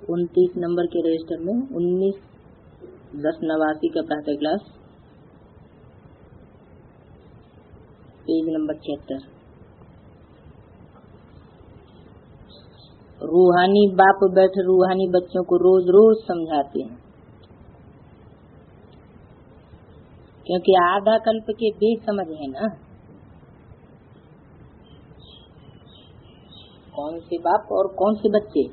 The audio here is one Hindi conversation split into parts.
29 नंबर के रजिस्टर में 19/10/89 का प्रातः क्लास, पेज नंबर 76। रूहानी बाप बैठे रूहानी बच्चों को रोज रोज समझाते हैं, क्योंकि आधा कल्प के बेसमझ है ना। कौन से बाप और कौन से बच्चे?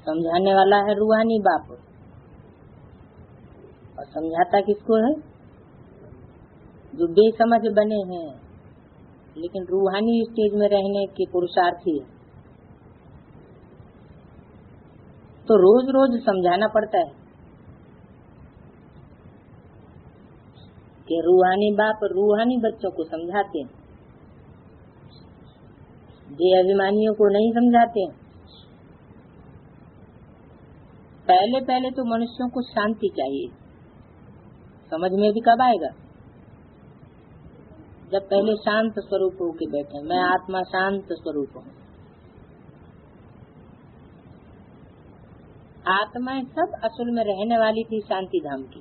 समझाने वाला है रूहानी बाप, और समझाता किसको है? जो बेसमझ बने हैं लेकिन रूहानी स्टेज में रहने के पुरुषार्थी है। तो रोज रोज समझाना पड़ता है कि रूहानी बाप रूहानी बच्चों को समझाते हैं, ये अभिमानियों को नहीं समझाते हैं। पहले पहले तो मनुष्यों को शांति चाहिए, समझ में भी कब आएगा? जब पहले शांत स्वरूप होके बैठे, मैं आत्मा शांत स्वरूप हूँ। आत्माएं सब असल में रहने वाली थी शांति धाम की।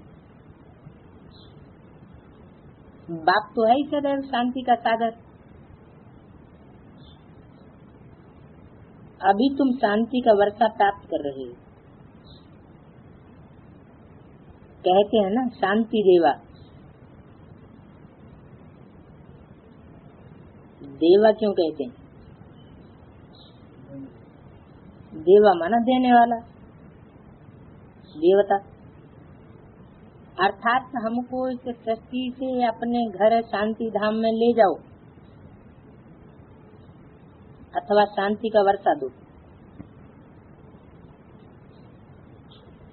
बाप तो है ही सदैव शांति का सागर। अभी तुम शांति का वर्षा प्राप्त कर रहे हो। कहते हैं ना शांति देवा। देवा क्यों कहते हैं? देवा माना देने वाला, देवता। अर्थात हमको इस सृष्टि से अपने घर शांति धाम में ले जाओ, अथवा शांति का वर्षा दो।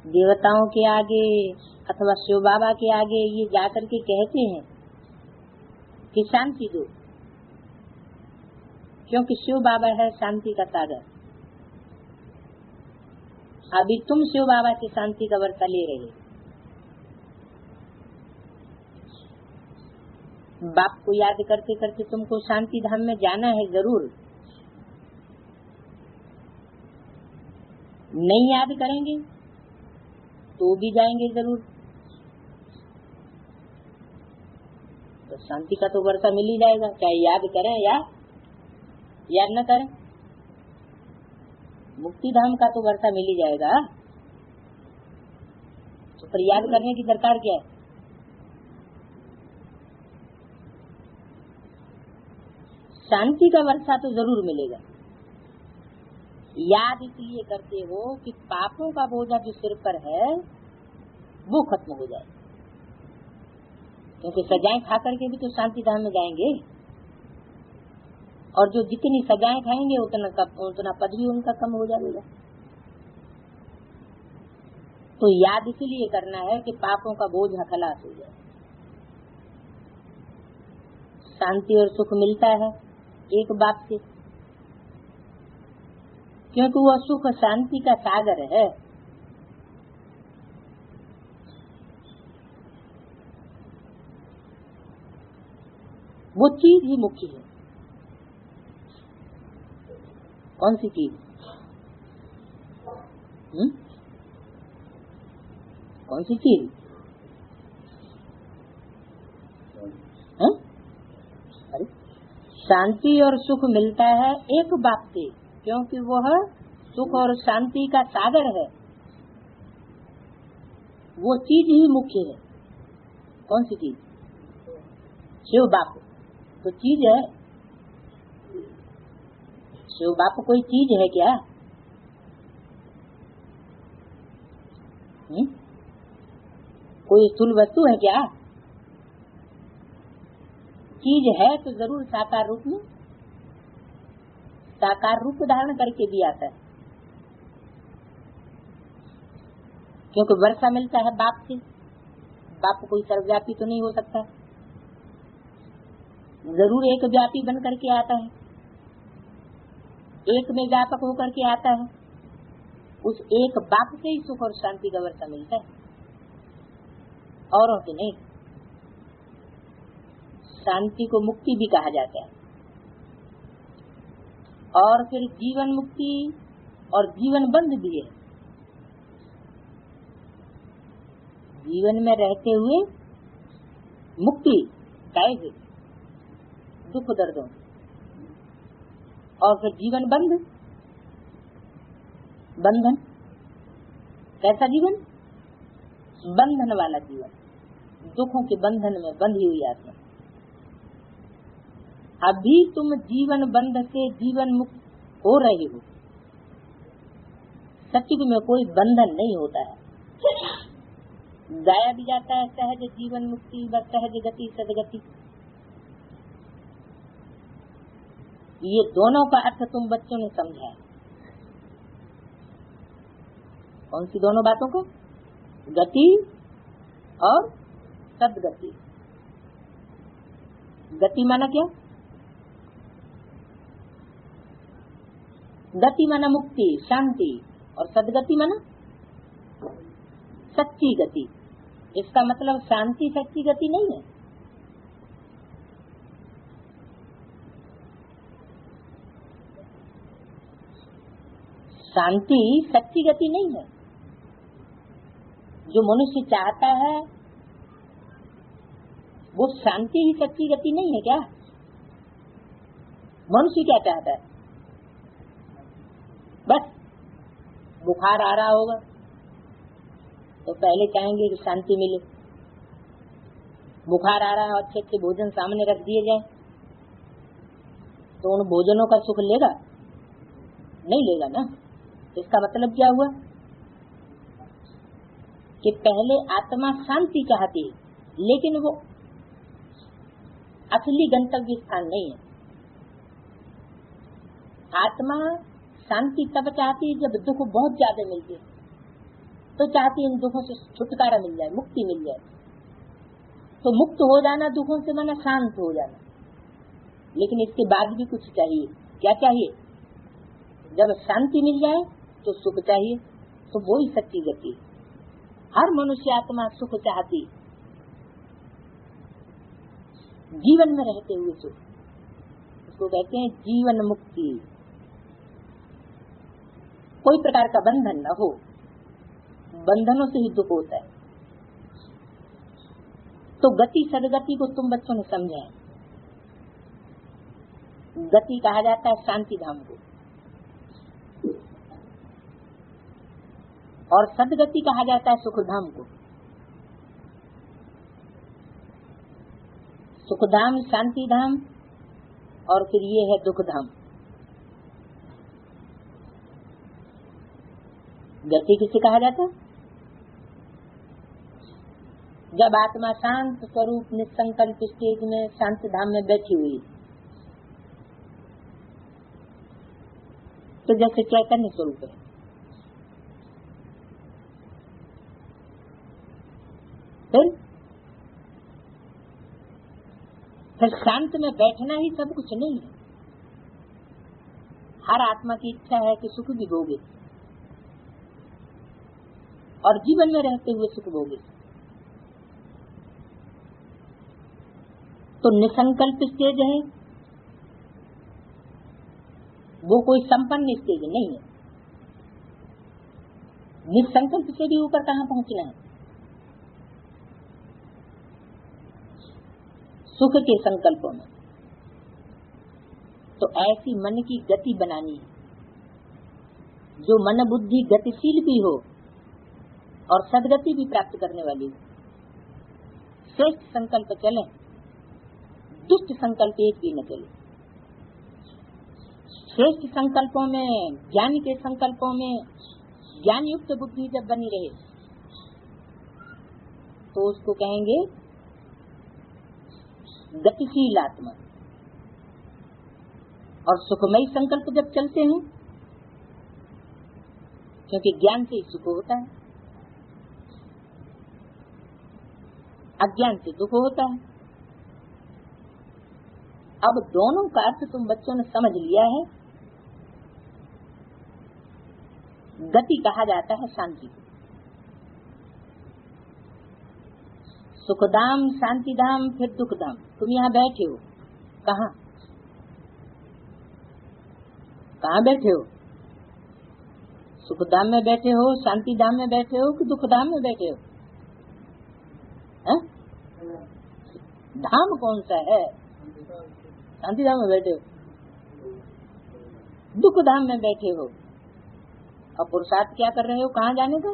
देवताओं के आगे अथवा शिव बाबा के आगे ये जाकर के कहते हैं कि शांति दो, क्योंकि शिव बाबा है शांति का सागर। अभी तुम शिव बाबा से शांति का वर्षा ले रहे। बाप को याद करते करते तुमको शांति धाम में जाना है जरूर। नहीं याद करेंगे तो भी जाएंगे जरूर। तो शांति का तो वर्षा मिल ही जाएगा, चाहे याद करें या याद न करें। मुक्ति धाम का तो वर्षा मिल ही जाएगा, तो फिर याद करने की दरकार क्या है? शांति का वर्षा तो जरूर मिलेगा। याद इसलिए करते हो कि पापों का बोझा जो सिर पर है वो खत्म हो जाए, क्योंकि सजाएं खा करके भी तो शांति धाम में जाएंगे, और जो जितनी सजाएं खाएंगे उतना पद भी उनका कम हो जाएगा। तो याद इसलिए करना है कि पापों का बोझ खलास हो जाए। शांति और सुख मिलता है एक बाप से, क्योंकि वह सुख शांति का सागर है। वो चीज ही मुख्य है। कौन सी चीज? कौन सी चीज? अरे शांति और सुख मिलता है एक बाप से, क्योंकि वह सुख और शांति का सागर है। वो चीज ही मुख्य है। कौन सी चीज? शिव बाप तो चीज है। शिव बाप कोई चीज है क्या? कोई स्थूल वस्तु है क्या? चीज है तो जरूर साकार रूप में, साकार रूप धारण करके भी आता है, क्योंकि वर्षा मिलता है बाप से। बाप कोई सर्वव्यापी तो नहीं हो सकता, जरूर एक व्यापी बन करके आता है, एक में व्यापक होकर के आता है। उस एक बाप से ही सुख और शांति का वर्षा मिलता है, औरों से नहीं। शांति को मुक्ति भी कहा जाता है, और फिर जीवन मुक्ति और जीवन बंध भी है। जीवन में रहते हुए मुक्ति कैसे दुख दर्दों, और फिर जीवन बंध बंधन, कैसा जीवन? बंधन वाला जीवन, दुखों के बंधन में बंधी हुई आत्मा। अभी तुम जीवन बंध से जीवन मुक्त हो रहे हो। सचमुच में कोई बंधन नहीं होता है, गाया भी जाता है सहज जीवन मुक्ति व सहज गति सदगति। ये दोनों का अर्थ तुम बच्चों ने समझा है। कौन सी दोनों बातों को? गति और सदगति। गति माना क्या? गति माना मुक्ति शांति, और सदगति माना सच्ची गति। इसका मतलब शांति सच्ची गति नहीं है। शांति सच्ची गति नहीं है। जो मनुष्य चाहता है वो शांति ही सच्ची गति नहीं है क्या? मनुष्य क्या चाहता है? बस बुखार आ रहा होगा तो पहले चाहेंगे कि शांति मिले। बुखार आ रहा है, अच्छे अच्छे भोजन सामने रख दिए जाए तो उन भोजनों का सुख लेगा? नहीं लेगा ना। इसका मतलब क्या हुआ कि पहले आत्मा शांति चाहती है, लेकिन वो असली गंतव्य स्थान नहीं है। आत्मा शांति तब चाहती है जब दुख बहुत ज्यादा मिलते है, तो चाहती है इन दुखों से छुटकारा मिल जाए, मुक्ति मिल जाए। तो मुक्त हो जाना दुखों से माना शांत हो जाना, लेकिन इसके बाद भी कुछ चाहिए। क्या चाहिए? जब शांति मिल जाए तो सुख चाहिए, तो वो ही सच्ची गति। हर मनुष्य आत्मा सुख चाहती, जीवन में रहते हुए सुख, उसको कहते हैं जीवन मुक्ति। कोई प्रकार का बंधन न हो, बंधनों से ही दुख होता है। तो गति सदगति को तुम बच्चों ने समझा है। गति कहा जाता है शांति धाम को, और सदगति कहा जाता है सुख धाम को। सुख धाम, शांति धाम, और फिर ये है दुख धाम। गति किसे कहा जाता है? जब आत्मा शांत स्वरूप निसंकल्प स्टेज में शांति धाम में बैठी हुई, तो जैसे चैतन्य स्वरूप है। फिर शांत में बैठना ही सब कुछ नहीं है। हर आत्मा की इच्छा है कि सुख भी भोगे और जीवन में रहते हुए सुख भोगे। तो निसंकल्प स्टेज है, वो कोई संपन्न स्टेज नहीं है। निसंकल्प से भी ऊपर कहाँ पहुँचना है? सुख के संकल्पों में। तो ऐसी मन की गति बनानी है, जो मन बुद्धि गतिशील भी हो और सदगति भी प्राप्त करने वाली हो। श्रेष्ठ संकल्प चले, दुष्ट संकल्प एक भी न चले। श्रेष्ठ संकल्पों में, ज्ञान के संकल्पों में ज्ञान युक्त बुद्धि जब बनी रहे तो उसको कहेंगे गतिशील आत्मा। और सुखमयी संकल्प जब चलते हैं, क्योंकि ज्ञान से ही सुख होता है, अज्ञान से दुख होता है। अब दोनों का अर्थ तुम बच्चों ने समझ लिया है। गति कहा जाता है शांति को। सुखधाम, शांतिधाम, फिर दुख धाम। तुम यहाँ बैठे हो, कहाँ? कहाँ बैठे हो? सुखधाम में बैठे हो, शांति धाम में बैठे हो कि दुख धाम में बैठे हो? है? धाम कौन सा है? शांति धाम में बैठे हो, दुख धाम में बैठे हो। और पुरुषार्थ क्या कर रहे हो? कहाँ जाने का?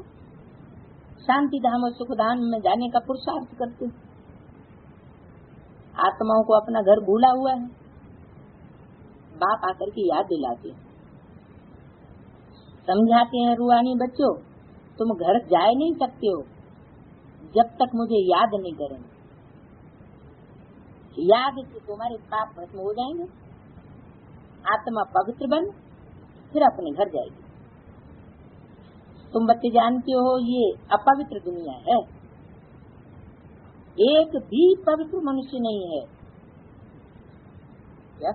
शांति धाम और सुख धाम में जाने का पुरुषार्थ करते हो। आत्माओं को अपना घर भूला हुआ है, बाप आकर के याद दिलाते हैं, समझाते हैं, रूहानी बच्चों तुम घर जा नहीं सकते हो जब तक मुझे याद नहीं करेंगे। याद से तुम्हारे पाप भस्म हो जाएंगे, आत्मा पवित्र बन फिर अपने घर जाएगी। तुम बच्चे जानते हो ये अपवित्र दुनिया है, एक भी पवित्र मनुष्य नहीं है। क्या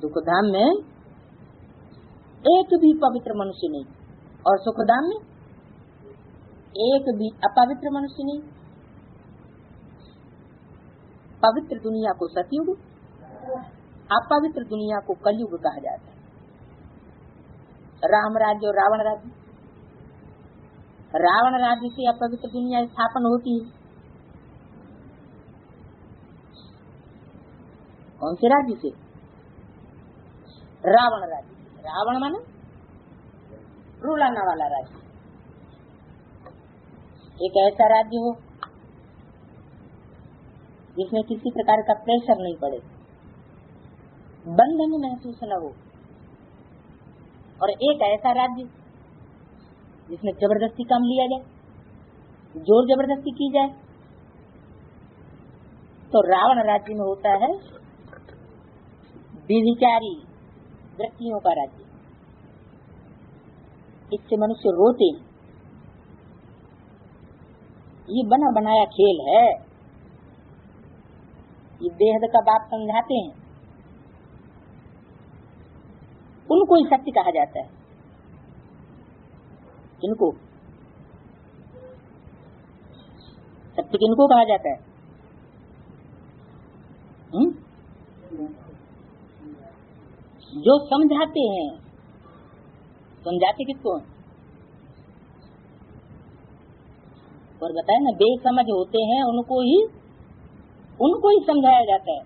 दुखधाम में एक भी पवित्र मनुष्य नहीं और सुखधाम में एक भी अपवित्र मनुष्य नहीं। पवित्र दुनिया को सतयुग, अपवित्र दुनिया को कलयुग कहा जाता है। राम राज्य और रावण राज्य, रावण राज्य से अपवित्र दुनिया स्थापन होती है। कौन से राज्य से? रावण राज्य। रावण माने रुलाना वाला राज्य। एक ऐसा राज्य हो जिसमें किसी प्रकार का प्रेशर नहीं पड़े, बंधन महसूस न हो, और एक ऐसा राज्य जिसमें जबरदस्ती काम लिया जाए, जोर जबरदस्ती की जाए। तो रावण राज्य में होता है व्यभिचारी वृत्तियों का राज्य। इससे मनुष्य रोते हैं, ये बना बनाया खेल है, ये बेहद का बाप समझाते हैं। उनको ही सत्य कहा जाता है। किनको सत्य किनको कहा जाता है? जो समझाते हैं। समझाते किसको? और बताए ना, बेसमझ होते हैं उनको ही समझाया जाता है।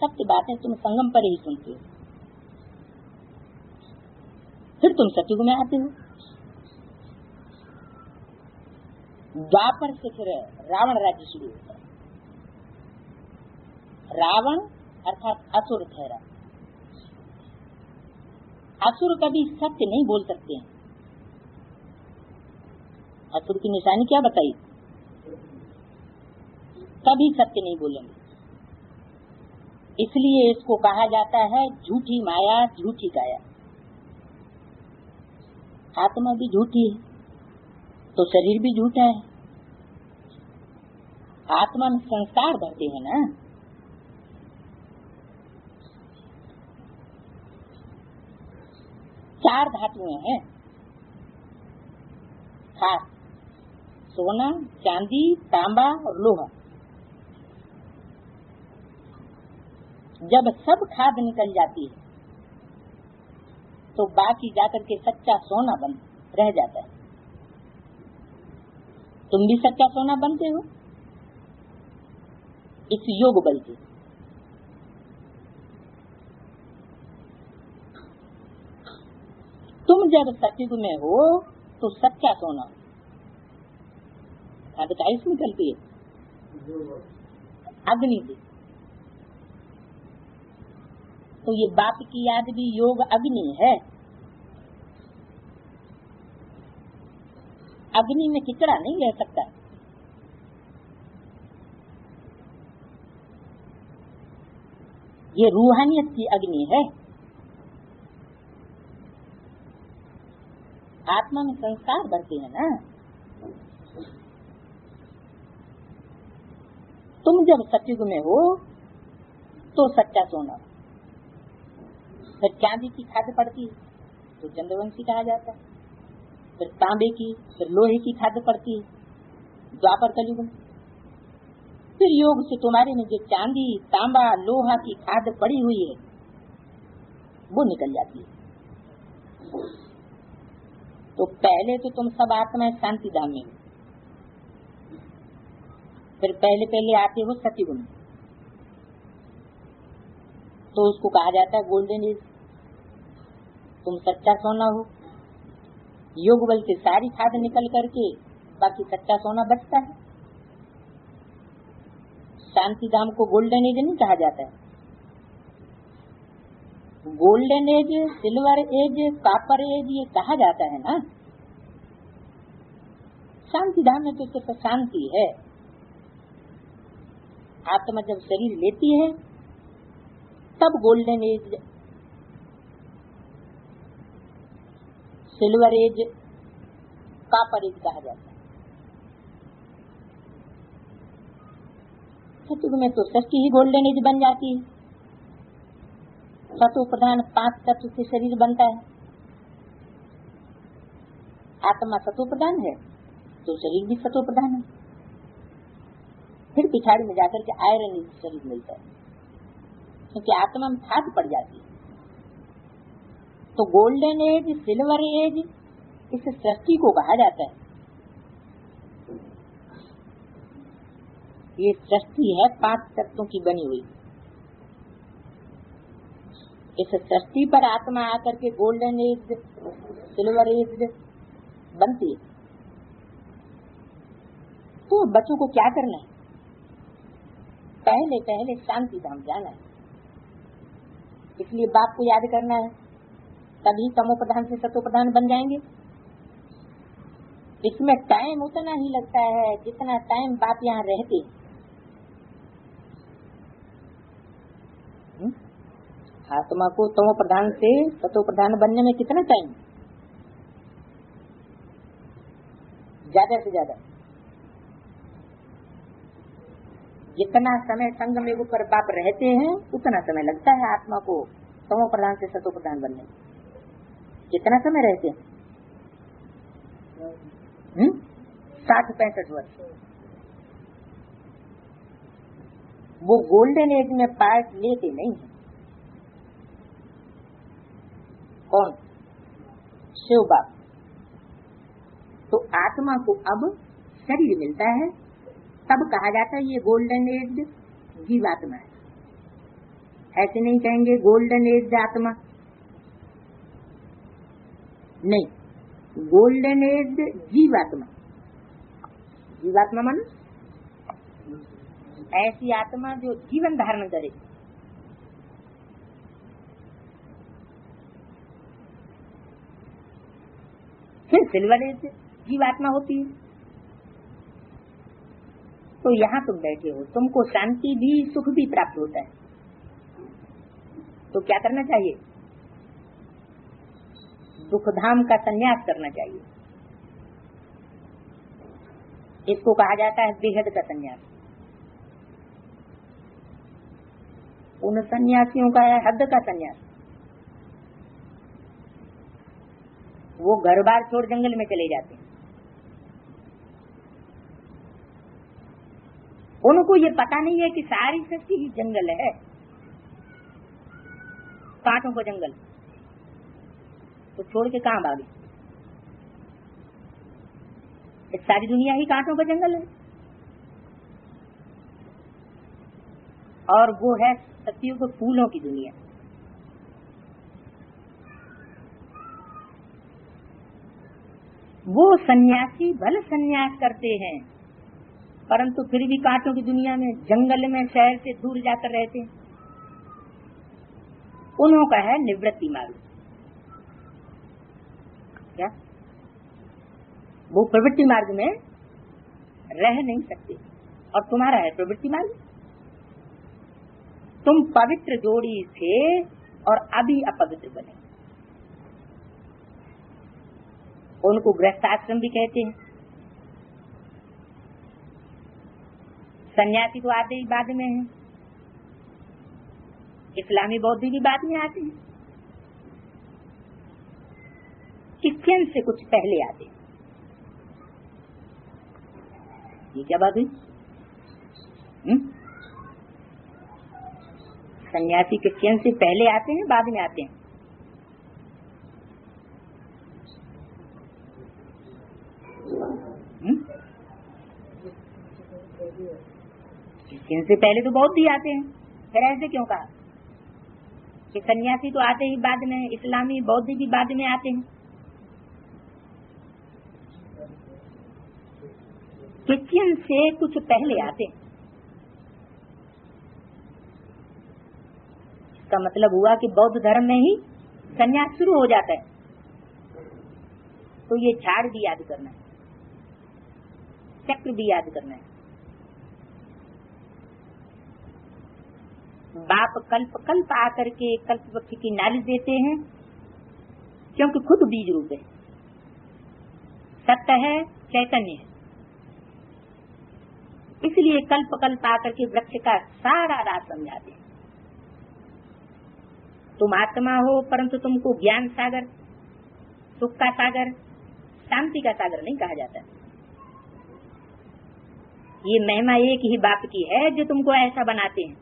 सत्य बातें तुम संगम पर ही सुनते हो, फिर तुम सतयुग में आते हो। द्वापर से फिर रावण राज्य शुरू होता है। रावण अर्थात असुर ठहरा। असुर कभी सत्य नहीं बोल सकते हैं। असुर की निशानी क्या बताई? कभी सत्य नहीं बोलेंगे। इसलिए इसको कहा जाता है झूठी माया झूठी काया। आत्मा भी झूठी है तो शरीर भी झूठा है। आत्मा में संस्कार भरते हैं ना। चार धातुएं हैं खास, सोना, चांदी, तांबा और लोहा। जब सब खाद निकल जाती है तो बाकी जाकर के सच्चा सोना बन रह जाता है। तुम भी सच्चा सोना बनते हो इस योग बल से। तुम जब सतयुग में हो तो सच्चा सोना खाद काहे से निकलती है? अग्नि से। तो ये बाप की याद भी योग अग्नि है। अग्नि में किचड़ा नहीं रह सकता। ये रूहानियत की अग्नि है। आत्मा में संस्कार भरते हैं ना। तुम जब सतयुग में हो तो सच्चा सोना, फिर चांदी की खाद पड़ती है तो चंद्रवंशी कहा जाता है, फिर तांबे की, फिर लोहे की खाद पड़ती है द्वापर कलयुग में। फिर योग से तुम्हारे में जो चांदी तांबा लोहा की खाद पड़ी हुई है वो निकल जाती है। तो पहले तो तुम सब आत्मा शांति धाम में, फिर पहले पहले आते हो सत्युग में, तो उसको कहा जाता है गोल्डन एज। तुम सच्चा सोना हो, योग बल से सारी खाद निकल करके बाकी सच्चा सोना बचता है। शांति धाम को गोल्डन एज नहीं कहा जाता है। Golden age, silver age, copper age ये कहा जाता है ना। शांति धाम में तो सिर्फ शांति है। आत्मा जब शरीर लेती है तब golden age, silver age, copper age कहा जाता है। सतयुग में तो सृष्टि ही गोल्डन एज बन जाती है। सतो प्रधान 5 तत्व से शरीर बनता है। आत्मा सतो प्रधान है तो शरीर भी सतो प्रधान है। फिर पिछाड़ी में जाकर के आयरन शरीर मिलता है, क्योंकि आत्मा में खाद पड़ जाती है। तो गोल्डन एज, सिल्वर एज इस सृष्टि को कहा जाता है। ये सृष्टि है 5 तत्वों की बनी हुई। इस सृष्टि पर आत्मा आकर के गोल्डन एज, सिल्वर एज बनती है। तो बच्चों को क्या करना है? पहले पहले शांति धाम जाना है। इसलिए बाप को याद करना है, तभी तमो प्रधान से सतो प्रधान बन जाएंगे। इसमें टाइम उतना ही लगता है जितना टाइम बाप यहाँ रहते। आत्मा को तमो प्रधान से सतो प्रधान बनने में कितना टाइम? ज्यादा से ज्यादा जितना समय संगम युग पर बाप रहते हैं उतना समय लगता है आत्मा को तमो प्रधान से सतो प्रधान बनने में। कितना समय रहते हैं? 60-65 वर्ष। वो गोल्डन एज में पार्ट लेते नहीं है। कौन? शिव बाप। तो आत्मा को अब शरीर मिलता है, तब कहा जाता है ये गोल्डन एज जीवात्मा है। ऐसे नहीं कहेंगे गोल्डन एज आत्मा, नहीं, गोल्डन एज जीवात्मा। जीवात्मा मन ऐसी आत्मा जो जीवन धारण करे। फिर सिल्वर एज जीवात्मा होती है। तो यहाँ तुम बैठे हो, तुमको शांति भी सुख भी प्राप्त होता है। तो क्या करना चाहिए? दुखधाम का संन्यास करना चाहिए। इसको कहा जाता है बेहद का संन्यास। उन सन्यासियों का है हद का संन्यास। वो घर बार छोड़ जंगल में चले जाते हैं। उनको ये पता नहीं है कि सारी सृष्टि ही जंगल है, कांटों का जंगल। तो छोड़ के कहाँ भागे? सारी दुनिया ही कांटों का जंगल है। और वो है सतयुग फूलों की दुनिया। वो सन्यासी भले सन्यास करते हैं, परंतु फिर भी कांटों की दुनिया में, जंगल में, शहर से दूर जाकर रहते हैं। उन्हों का है निवृत्ति मार्ग। क्या? वो प्रवृत्ति मार्ग में रह नहीं सकते, और तुम्हारा है प्रवृत्ति मार्ग। तुम पवित्र जोड़ी थे और अभी अपवित्र बने। उनको गृहस्थाश्रम भी कहते हैं। सन्यासी तो आते ही बाद में है, इस्लामी बौद्ध भी बाद में आते हैं, क्रिश्चियन से कुछ पहले आते हैं। ये क्या बात हुई? सन्यासी क्रिश्चियन से पहले आते हैं बाद में आते हैं? क्रिश्चियन से पहले तो बौद्ध ही आते हैं। फिर ऐसे क्यों कहा कि सन्यासी तो आते ही बाद में, इस्लामी बौद्ध भी बाद में आते हैं? क्रिश्चियन से कुछ पहले आते हैं। इसका मतलब हुआ कि बौद्ध धर्म में ही सन्यास शुरू हो जाता है। तो ये झाड़ भी याद करना है, चक्र भी याद करना है। बाप कल्प कल्प आकर के कल्प वृक्ष की नॉलेज देते हैं, क्योंकि खुद बीज रूप है, सत्य है, चैतन्य है। इसलिए कल्प कल्प आकर के वृक्ष का सारा राज समझाते हैं। तुम आत्मा हो, परंतु तुमको ज्ञान सागर, सुख का सागर, शांति का सागर नहीं कहा जाता। ये महिमा एक ही बाप की है जो तुमको ऐसा बनाते हैं।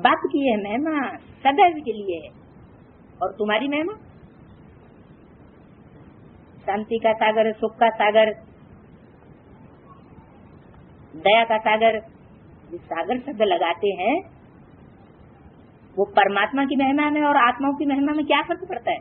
बाप की यह महिमा सदैव के लिए है, और तुम्हारी महिमा शांति का सागर, सुख का सागर, दया का सागर। जिस सागर शब्द लगाते हैं वो परमात्मा की महिमा में और आत्माओं की महिमा में क्या फर्क पड़ता है?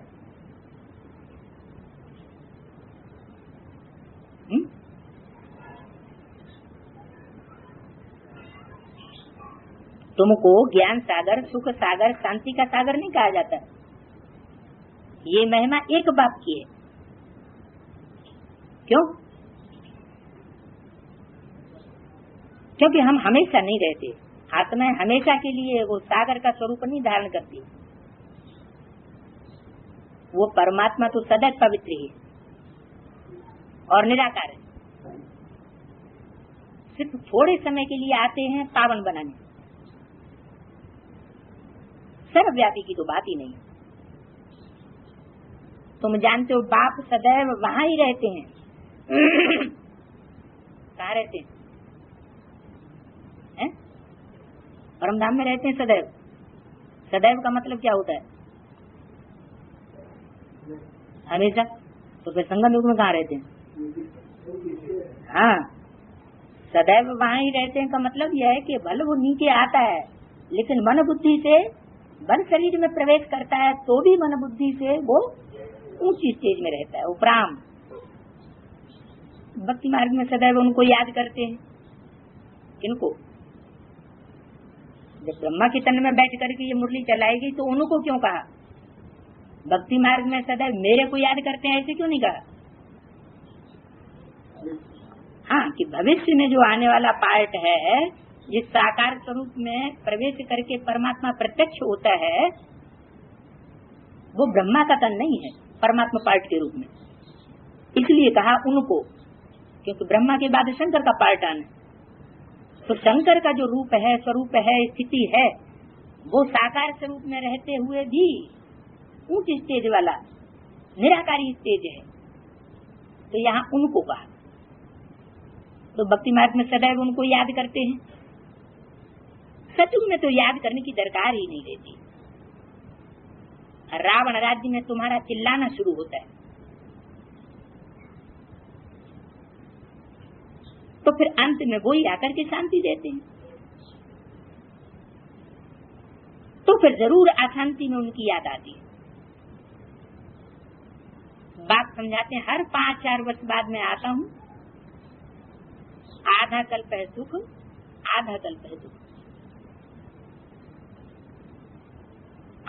तुमको ज्ञान सागर, सुख सागर, शांति का सागर नहीं कहा जाता। ये महिमा एक बाप की है। क्यों? क्योंकि हम हमेशा नहीं रहते। आत्माएं हमेशा के लिए वो सागर का स्वरूप नहीं धारण करती। वो परमात्मा तो सदैव पवित्र ही और निराकार है। सिर्फ थोड़े समय के लिए आते हैं पावन बनाने, सर्वव्यापी की तो बात ही नहीं। तुम जानते हो बाप सदैव वहां ही रहते हैं। कहाँ रहते हैं? परमधाम में रहते हैं सदैव। सदैव का मतलब क्या होता है? हमेशा। तो फिर संगम युग में कहाँ रहते हैं? हाँ, सदैव वहां ही रहते हैं का मतलब यह है कि भले वो नीचे आता है, लेकिन मन बुद्धि से वन शरीर में प्रवेश करता है तो भी मन बुद्धि से वो ऊंची स्टेज में रहता है, उपराम। भक्ति मार्ग में सदैव उनको याद करते हैं। किनको? जब ब्रह्मा के तन में बैठ करके ये मुरली चलाएगी तो उनको क्यों कहा? भक्ति मार्ग में सदैव मेरे को याद करते हैं, ऐसे क्यों नहीं कहा? हाँ, कि भविष्य में जो आने वाला पार्ट है, जिस साकार स्वरूप में प्रवेश करके परमात्मा प्रत्यक्ष होता है, वो ब्रह्मा का तन नहीं है, परमात्मा पार्ट के रूप में। इसलिए कहा उनको, क्योंकि ब्रह्मा के बाद शंकर का पार्ट आना। तो शंकर का जो रूप है, स्वरूप है, स्थिति है, वो साकार स्वरूप में रहते हुए भी ऊंच स्टेज वाला निराकारी स्टेज है। तो यहाँ उनको कहा। तो भक्ति मार्ग में सदैव उनको याद करते हैं। सतयुग में तो याद करने की दरकार ही नहीं रहती। रावण राज्य में तुम्हारा चिल्लाना शुरू होता है, तो फिर अंत में वो ही आकर के शांति देते हैं। तो फिर जरूर अशांति में उनकी याद आती है। बात समझाते हैं, हर 5-4 वर्ष बाद में आता हूँ, आधा कल्प है सुख, आधा कल्प है दुख।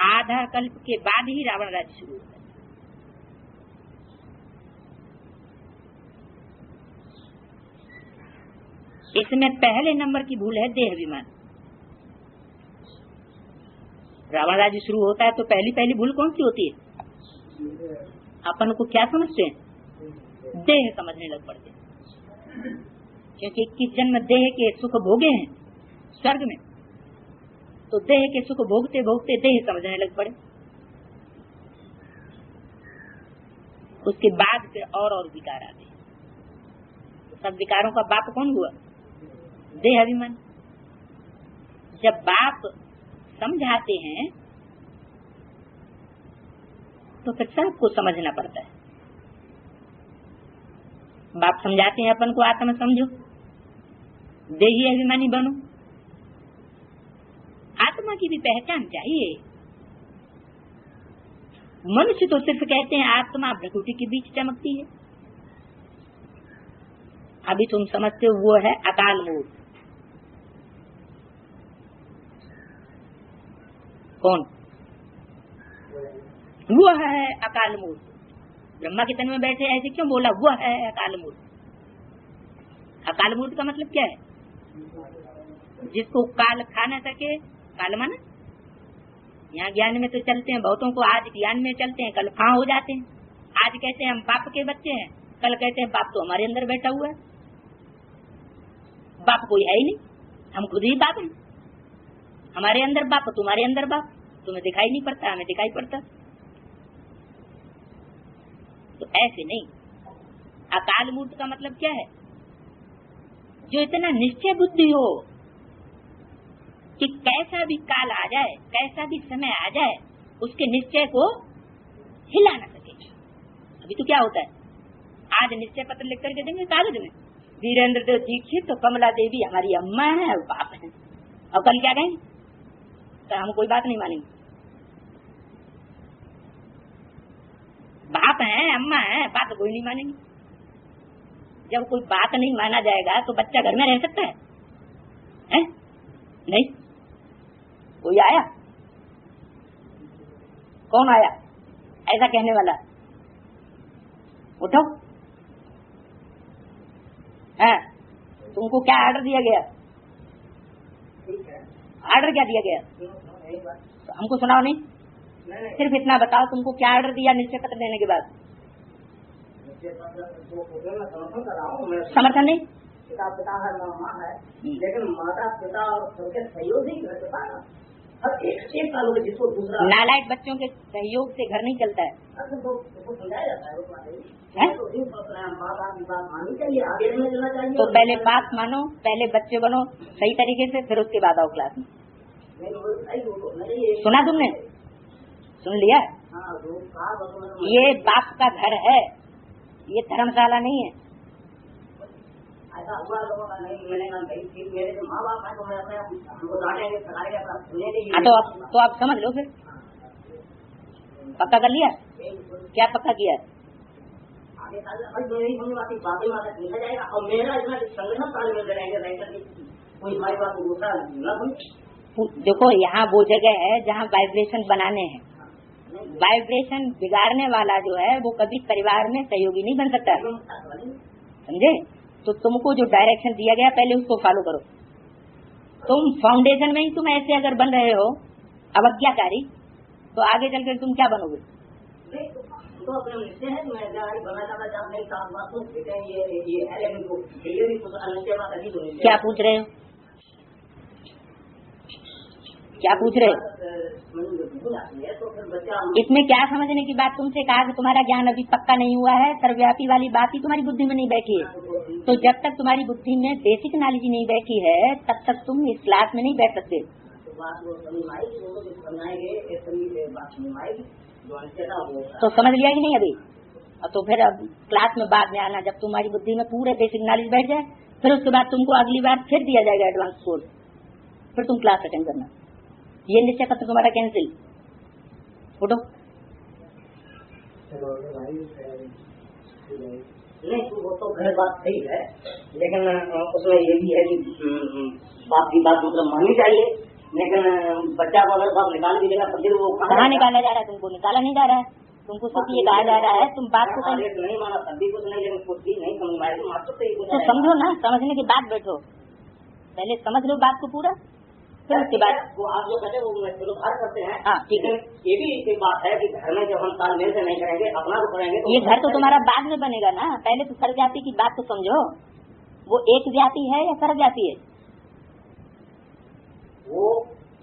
आधा कल्प के बाद ही रावण राज्य शुरू होता है। इसमें पहले नंबर की भूल है देह अभिमान। रावण राज्य शुरू होता है तो पहली भूल कौन सी होती है? अपन को क्या समझते हैं? देह समझने लग पड़ते हैं। क्योंकि 21 जन्म देह के सुख भोगे हैं स्वर्ग में, तो देह के सुख भोगते भोगते देह समझने लग पड़े। उसके बाद फिर और विकार आते हैं। तो सब विकारों का बाप कौन हुआ? देह अभिमान। जब बाप समझाते हैं तो फिर सबको समझना पड़ता है। बाप समझाते हैं अपन को आत्मा समझो, देही अभिमानी बनो। आत्मा की भी पहचान चाहिए। मनुष्य तो सिर्फ कहते हैं आत्मा प्रकृति के बीच चमकती है। अभी तुम समझते हो वो है अकाल मूर्त। कौन? वो है अकाल मूर्त। ब्रह्मा के तन में बैठे ऐसे क्यों बोला वो है अकाल मूर्त? अकाल मूर्त का मतलब क्या है? जिसको काल खा न सके। काल माना यहाँ ज्ञान में तो चलते हैं, बहुतों को आज ज्ञान में चलते हैं, कल फां हो जाते हैं। आज कहते हैं हम बाप के बच्चे हैं, कल कहते हैं बाप तो हमारे अंदर बैठा हुआ है। बाप कोई है ही नहीं, हम खुद ही बाप हैं। हमारे अंदर बाप, तुम्हारे अंदर बाप। तुम्हें दिखाई नहीं पड़ता, हमें दिखाई पड़ता। तो ऐसे नहीं। अकाल मूर्त का मतलब क्या है? जो इतना निश्चय बुद्धि हो कि कैसा भी काल आ जाए, कैसा भी समय आ जाए, उसके निश्चय को हिला न सके। अभी तो क्या होता है, आज निश्चय पत्र लिख करके देंगे कागज में, वीरेंद्र देव दीक्षित तो कमला देवी हमारी अम्मा है और बाप है। और कल क्या कहेंगे? तो हम कोई बात नहीं मानेंगे। बाप है, अम्मा है, बात कोई नहीं मानेंगे। जब कोई बात नहीं माना जाएगा तो बच्चा घर में रह सकता है? नहीं। कोई आया? कौन आया ऐसा कहने वाला? उठो। है तुमको क्या ऑर्डर दिया गया? ऑर्डर क्या दिया गया? तो हमको सुनाओ नहीं, सिर्फ इतना बताओ तुमको क्या ऑर्डर दिया निश्चय पत्र देने के बाद? समर्थन नहीं। पिता है, माँ है, लेकिन माता पिता और सबके सहयोग ही घर चलता है। अब एक साल हो जिसको दूसरा नालायक बच्चों के सहयोग से घर नहीं चलता है। समझाया जाता है माता की बात माननी चाहिए, आगे में चलना चाहिए। तो पहले बात मानो, पहले बच्चे बनो सही तरीके से, फिर उसके बाद आओ क्लास में। सुना तुमने? सुन लिया? ये बाप का घर है, ये धर्मशाला नहीं है। ऐसा हुआ लोगों का नहीं मिलेगा, मेरे जो माँ बाप है तो मैं अपने हमको डांटेंगे, सताएंगे। तो आप समझ लो फिर। पक्का कर लिया? क्या पक्का किया? आगे मेरी होने वाली बातें माता लिखा जाएगा और मेरा इतना संगठन ताल में रहेंगे, कोई हमारी बात को दूसरा न। देखो यहाँ वो जगह है जहाँ वाइब्रेशन बनाने हैं। वाइब्रेशन बिगाड़ने वाला जो है वो कभी परिवार में सहयोगी नहीं बन सकता, समझे? तो तुमको जो डायरेक्शन दिया गया पहले उसको फॉलो करो। तुम फाउंडेशन में ही तुम ऐसे अगर बन रहे हो अवज्ञाकारी, तो आगे चलकर तुम क्या बनोगे? तो अपने निश्चय है कि मैं बनना चाहता नहीं, ये क्या पूछ रहे हो? क्या पूछ रहे हो? इसमें क्या समझने की बात? तुमसे कहा कि तुम्हारा ज्ञान अभी पक्का नहीं हुआ है, सर्वव्यापी वाली बात ही तुम्हारी बुद्धि में नहीं बैठी है। तो जब तक तुम्हारी बुद्धि में बेसिक नॉलेज नहीं बैठी है तब तक तुम इस क्लास में नहीं बैठ सकते। तो समझ लिया कि नहीं अभी? तो फिर अब क्लास में बाद में आना, जब तुम्हारी बुद्धि में पूरे बेसिक नॉलेज बैठ जाए, फिर उसके बाद तुमको अगली बार फिर दिया जाएगा एडवांस कोर्स, फिर तुम क्लास अटेंड करना। ये निश्चय पत्र तुम्हारा कैंसिल। उठो। नहीं वो तो घर बात सही है, लेकिन उसमें ये भी है कि बाप की बात मतलब माननी चाहिए, लेकिन बच्चा को अगर बाप निकाल भी देगा तो फिर वो कहाँ निकाला जा रहा है? तुमको निकाला नहीं जा रहा है, तुमको सिर्फ ये कहा जा रहा है तुम बात को नहीं माना तब भी कुछ नहीं, लेकिन कुछ भी नहीं समझ में आएगा तो समझो ना, समझने के बाद बैठो, पहले समझ लो बात को पूरा, फिर उसके बाद वो आप जो कहते हैं वो सुधार करते हैं। हाँ ठीक है। ये भी एक बात है कि घर में जब हम तालमेल से नहीं करेंगे, अपना तो करेंगे तो ये घर तो तुम्हारा बाद में बनेगा ना, पहले तो सर्वव्यापी की बात तो समझो। वो एक व्यापी है या सर्वव्यापी है? वो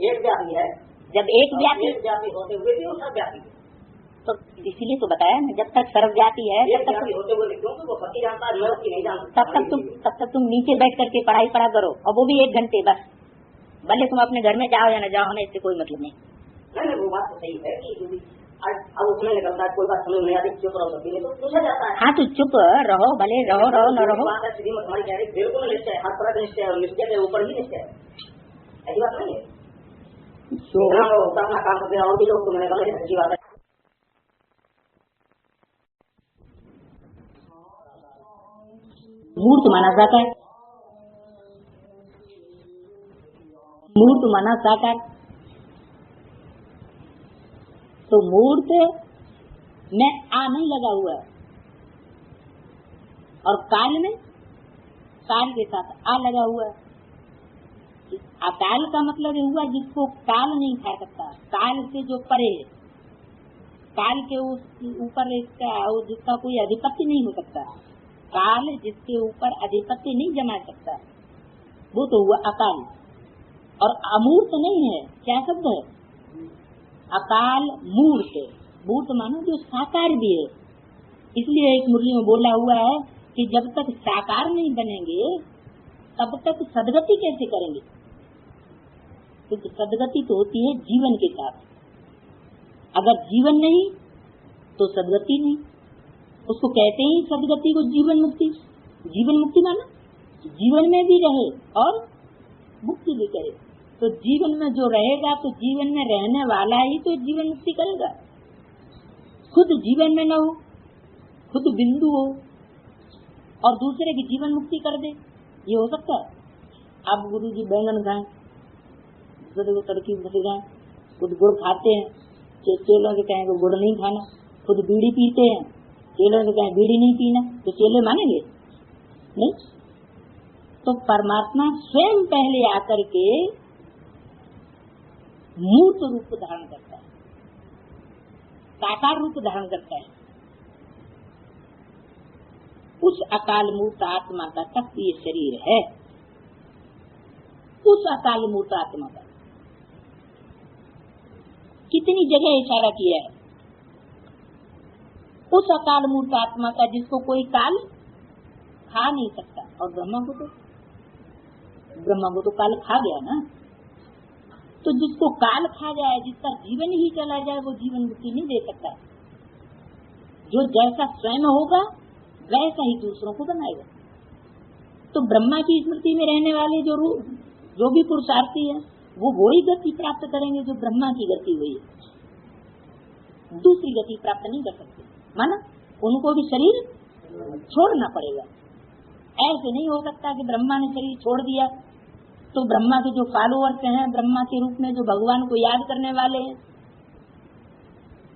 एक व्यापी है। जब एक व्यापी होते हुए भी वो सर्वव्यापी है। तो इसीलिए तो बताया ना, जब तक सर्व जाति है एक जाति होते हुए क्योंकि वो पति जानता है, मैं उसकी नहीं जानता। तब तक तुम नीचे बैठ करके पढ़ाई पढ़ा करो, और वो भी 1 घंटे बस। भले तुम अपने घर में जाओ या न जाओ, हमें इससे कोई मतलब नहीं। नहीं, वो बात तो सही है कि अब उसमें निकलता है, कोई बात समझ नहीं आती, चुप रहो सभी, तो पूछा जाता है। हाँ तो चुप रहो, भले रहो न रहो। बात है श्रीमत हमारी कह रही, बिल्कुल निश्चय, हर तरह का निश्चय, और निश्चय के ऊपर ही निश्चय है, ऐसी बात नहीं है। अपना काम करते हैं और भी लोग तो मैंने कहा अच्छी बात है। मूर्त माना साकार, मूर्त माना साकार। तो मूर्त में आ नहीं लगा हुआ है, और काल में काल के साथ आ लगा हुआ है। अकाल का मतलब ये हुआ जिसको काल नहीं खा सकता, काल से जो परे है, काल के ऊपर जिसका कोई अधिपत्य नहीं हो सकता, काल जिसके ऊपर अधिपत्य नहीं जमा सकता, वो तो हुआ अकाल। और अमूर्त नहीं है, क्या शब्द है? अकाल मूर्त। मूर्त मानो जो साकार भी है। इसलिए एक मुरली में बोला हुआ है कि जब तक साकार नहीं बनेंगे तब तक सदगति कैसे करेंगे? क्योंकि सदगति तो होती है जीवन के साथ। अगर जीवन नहीं तो सदगति नहीं। उसको कहते हैं सदगति को जीवन मुक्ति। जीवन मुक्ति माना जीवन में भी रहे और मुक्ति भी करे। तो जीवन में जो रहेगा तो जीवन में रहने वाला ही तो जीवन मुक्ति करेगा। खुद जीवन में न हो, खुद बिंदु हो और दूसरे की जीवन मुक्ति कर दे, ये हो सकता है? आप गुरु जी बैंगन खाएं, दूसरे को तड़की खाएं, खुद गुड़ खाते हैं, चेलों से कहेंगे गुड़ नहीं खाना, खुद बीड़ी पीते हैं, चेलों से कहें बीड़ी नहीं पीना, तो चेले मानेंगे नहीं? तो परमात्मा स्वयं पहले आकर के मूर्त रूप धारण करता है, साकार रूप धारण करता है। उस अकाल मूर्त आत्मा का तक ये शरीर है। उस अकाल मूर्त आत्मा का कितनी जगह इशारा किया है? उस अकाल मूर्त आत्मा का जिसको कोई काल खा नहीं सकता। और ब्रह्मा को तो काल खा गया ना। तो जिसको काल खा जाए, जिसका जीवन ही चला जाए, वो जीवन मुक्ति नहीं दे सकता। जो जैसा स्वयं होगा वैसा ही दूसरों को बनाएगा। तो ब्रह्मा की स्मृति में रहने वाले जो भी पुरुषार्थी है वो ही गति प्राप्त करेंगे जो ब्रह्मा की गति हुई है। दूसरी गति प्राप्त नहीं कर सकते। माना उनको भी शरीर छोड़ना पड़ेगा। ऐसे नहीं हो सकता कि ब्रह्मा ने शरीर छोड़ दिया तो ब्रह्मा के जो फॉलोअर्स हैं, ब्रह्मा के रूप में जो भगवान को याद करने वाले हैं,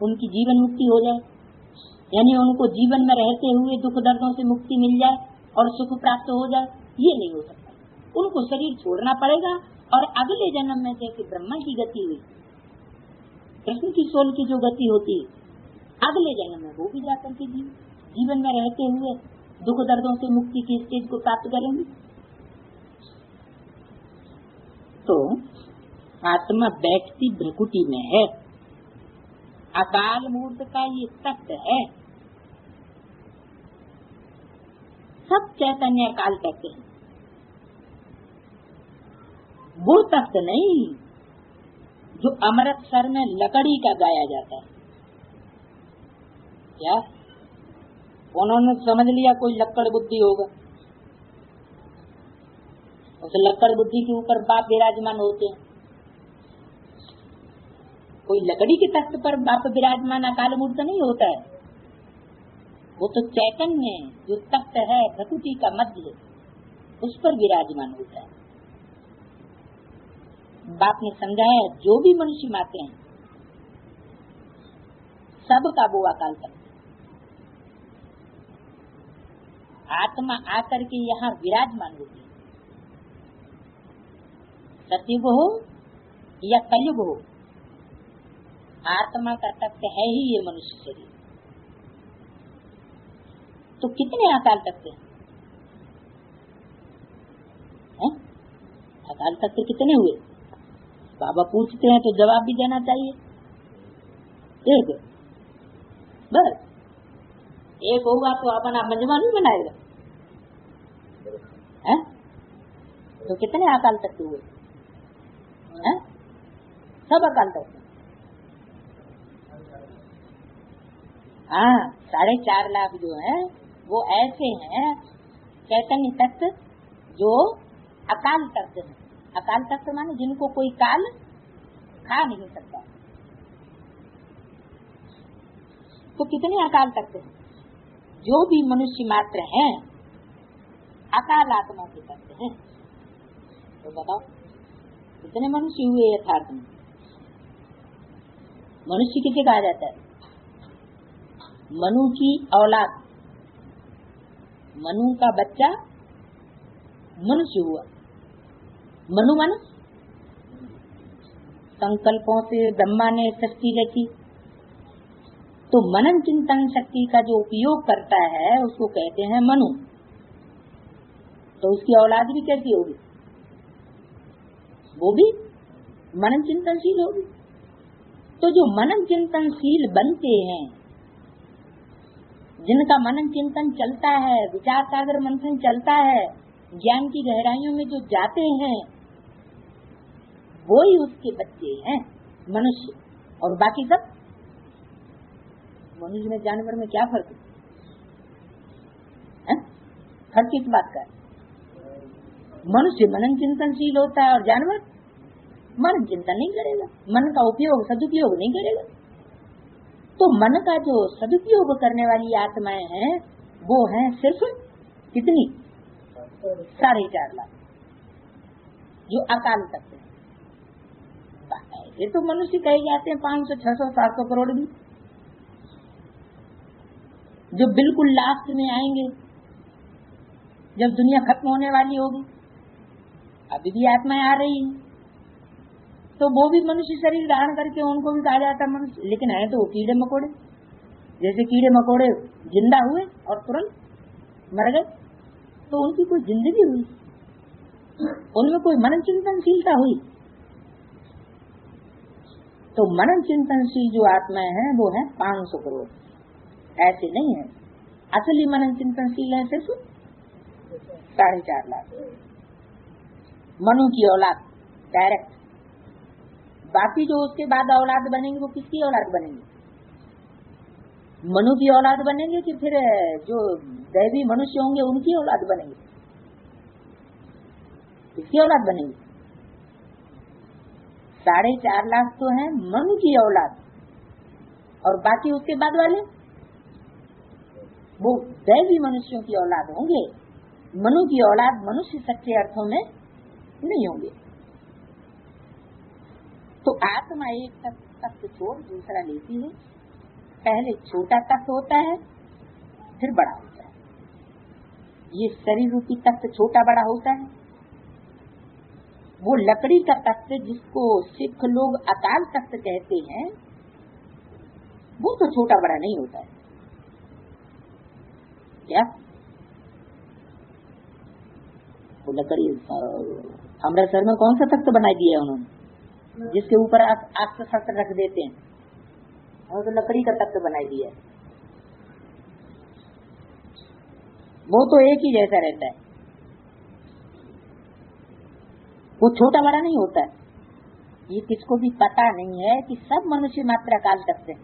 उनकी जीवन मुक्ति हो जाए, यानी उनको जीवन में रहते हुए दुख दर्दों से मुक्ति मिल जाए और सुख प्राप्त हो जाए। ये नहीं हो सकता। उनको शरीर छोड़ना पड़ेगा और अगले जन्म में जैसे ब्रह्मा की गति हुई, कृष्ण की सोल की जो गति होती है, अगले जन्म में वो भी जाकर के जीवन में रहते हुए दुख दर्दों से मुक्ति की स्टेज को प्राप्त करेंगे। तो आत्मा बैठती भ्रकुटी में है। अकाल मूर्त का ये तत्व है। सब चैतन्य अकाल तत्व है। वो तत्व नहीं जो अमृतसर में लकड़ी का गाया जाता है। क्या उन्होंने समझ लिया कोई लक्कड़ बुद्धि होगा, उस लक्कड़ बुद्धि के ऊपर बाप विराजमान होते हैं। कोई लकड़ी के तख्त पर बाप विराजमान अकाल मूर्त नहीं होता है। वो तो चैतन्य जो तख्त है प्रकृति का मध्य, उस पर विराजमान होता है। बाप ने समझाया जो भी मनुष्य माते हैं सबका वो अकाल तख्त। आत्मा आकर के यहाँ विराजमान होती है। सतयुग हो या कलयुग हो, आत्मा का तत्व है ही ये मनुष्य शरीर। तो कितने अकाल तत्व हैं? अकाल तत्व कितने हुए? बाबा पूछते हैं तो जवाब भी देना चाहिए। एक बस एक होगा तो अपना मंजमा नहीं बनाएगा है? तो कितने अकाल तत्व हुए हैं? सब अकाल तत्व। हाँ 4.5 लाख जो है वो ऐसे हैं चैतन्य तत्व जो अकाल तत्व है। अकाल तत्व माने जिनको कोई काल खा नहीं सकता। तो कितने अकाल तत्व हैं? जो भी मनुष्य मात्र हैं अकाल आत्मा के तत्व हैं। तो बताओ कितने मनुष्य हुए यथार्थ में? मनुष्य किसे कहा जाता है? मनु की औलाद, मनु का बच्चा मनुष्य हुआ। मनु मन संकल्पों से ब्रह्मा ने सृष्टि रची, तो मनन चिंतन शक्ति का जो उपयोग करता है उसको कहते हैं मनु। तो उसकी औलाद भी कैसी होगी? वो भी मनन चिंतनशील होगी। तो जो मनन चिंतनशील बनते हैं, जिनका मनन चिंतन चलता है, विचार सागर मंथन चलता है, ज्ञान की गहराइयों में जो जाते हैं, वो ही उसके बच्चे हैं मनुष्य। और बाकी सब मनुष्य में जानवर में क्या फर्क है? फर्क किस बात का है? मनुष्य मनन चिंतनशील होता है और जानवर मनन चिंतन नहीं करेगा, मन का उपयोग सदुपयोग नहीं करेगा। तो मन का जो सदुपयोग करने वाली आत्माएं हैं वो हैं सिर्फ कितनी? 4.5 लाख जो अकाल तत्व है। ये तो मनुष्य कहे जाते हैं 500, 600, 700 करोड़ भी, जो बिल्कुल लास्ट में आएंगे जब दुनिया खत्म होने वाली होगी। अभी भी आत्माएं आ रही हैं, तो वो भी मनुष्य शरीर धारण करके उनको भी कहा जाता है मनुष्य। लेकिन है तो वो कीड़े मकोड़े। जैसे कीड़े मकोड़े जिंदा हुए और तुरंत मर गए, तो उनकी कोई जिंदगी हुई, उनमें कोई मनन चिंतनशीलता हुई? तो मनन चिंतनशील जो आत्माएं हैं वो है 500 करोड़। ऐसे नहीं है, असली मनन चिंतनशील है सिर्फ 4.5 लाख। मनु की औलाद डायरेक्ट। बाकी जो उसके बाद औलाद बनेंगे वो किसकी औलाद बनेंगे? मनु की औलाद बनेंगे कि फिर जो दैवी मनुष्य होंगे उनकी औलाद बनेंगे? किसकी औलाद बनेंगे? 4.5 लाख तो है मनु की औलाद, और बाकी उसके बाद वाले वो दैवी मनुष्यों की औलाद होंगे। मनु की औलाद मनुष्य सच्चे अर्थों में नहीं होंगे। तो आत्मा एक तत्व छोड़ दूसरा लेती है। पहले छोटा तत्व होता है, फिर बड़ा होता है। ये शरीर रूपी तत्व छोटा बड़ा होता है। वो लकड़ी का तत्व जिसको सिख लोग अकाल तत्व कहते हैं, वो तो छोटा बड़ा नहीं होता है। क्या वो लकड़ी अमृतसर में कौन सा तत्व बना दिया है उन्होंने, जिसके ऊपर आप शस्त्र रख देते हैं, और तो लकड़ी का तत्व बना दिया है। वो तो एक ही जैसा रहता है, वो छोटा बड़ा नहीं होता है। ये किसको भी पता नहीं है कि सब मनुष्य मात्र अकाल तत्व है।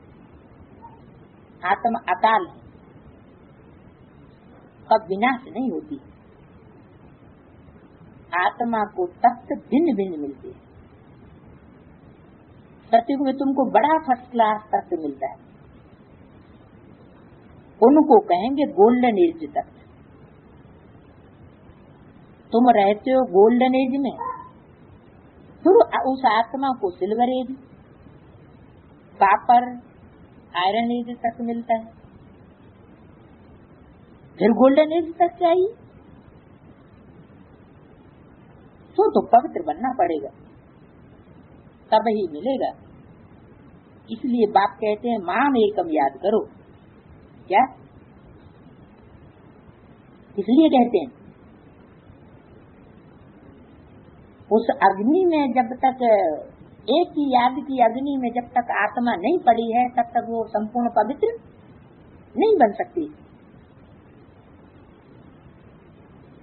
आत्मा अकाल है, कब विनाश नहीं होती। आत्मा को तत्व भिन्न भिन्न मिलते हैं। सत्युग में तुमको बड़ा फर्स्ट क्लास तत्व मिलता है, उनको कहेंगे गोल्डन एज तत्व। तुम रहते हो गोल्डन एज में, फिर उस आत्मा को silver age, copper, iron age तक मिलता है। फिर गोल्डन एज तक चाहिए, तो पवित्र बनना पड़ेगा, तब ही मिलेगा। इसलिए बाप कहते हैं माम एकम याद करो। क्या इसलिए कहते हैं? उस अग्नि में जब तक एक ही याद की अग्नि में जब तक आत्मा नहीं पड़ी है, तब तक वो संपूर्ण पवित्र नहीं बन सकती,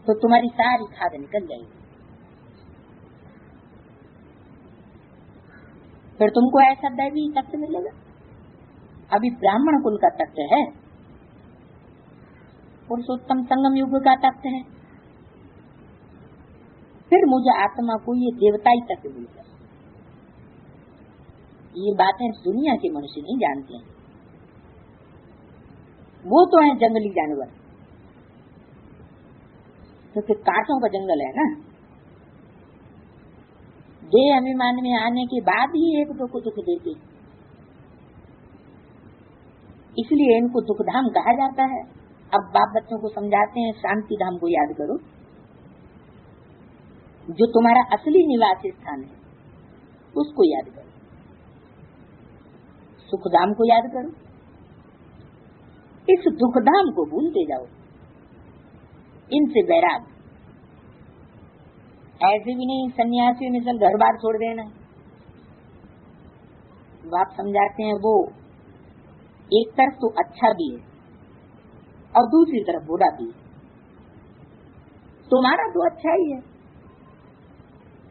तो तुम्हारी सारी खाद निकल जाएगी। फिर तुमको ऐसा दैवी तत्व मिलेगा। अभी ब्राह्मण कुल का तत्व है, पुरुषोत्तम संगम युग का तत्व है, फिर मुझे आत्मा को ये देवताई तत्व मिल गया। ये बातें दुनिया के मनुष्य नहीं जानते हैं। वो तो है जंगली जानवर, क्योंकि कांटों का जंगल है ना। देह अभिमान में आने के बाद ही एक दो को दुख देते, इसलिए इनको दुख धाम कहा जाता है। अब बाप बच्चों को समझाते हैं शांति धाम को याद करो, जो तुम्हारा असली निवास स्थान है उसको याद करो, सुखधाम को याद करो, इस दुखधाम को भूलते जाओ, इनसे बैराग। ऐसे भी नहीं सन्यासियों में चल घर बार छोड़ देना। बाप समझाते हैं वो एक तरफ तो अच्छा भी है और दूसरी तरफ बुरा भी है। तुम्हारा तो अच्छा ही है,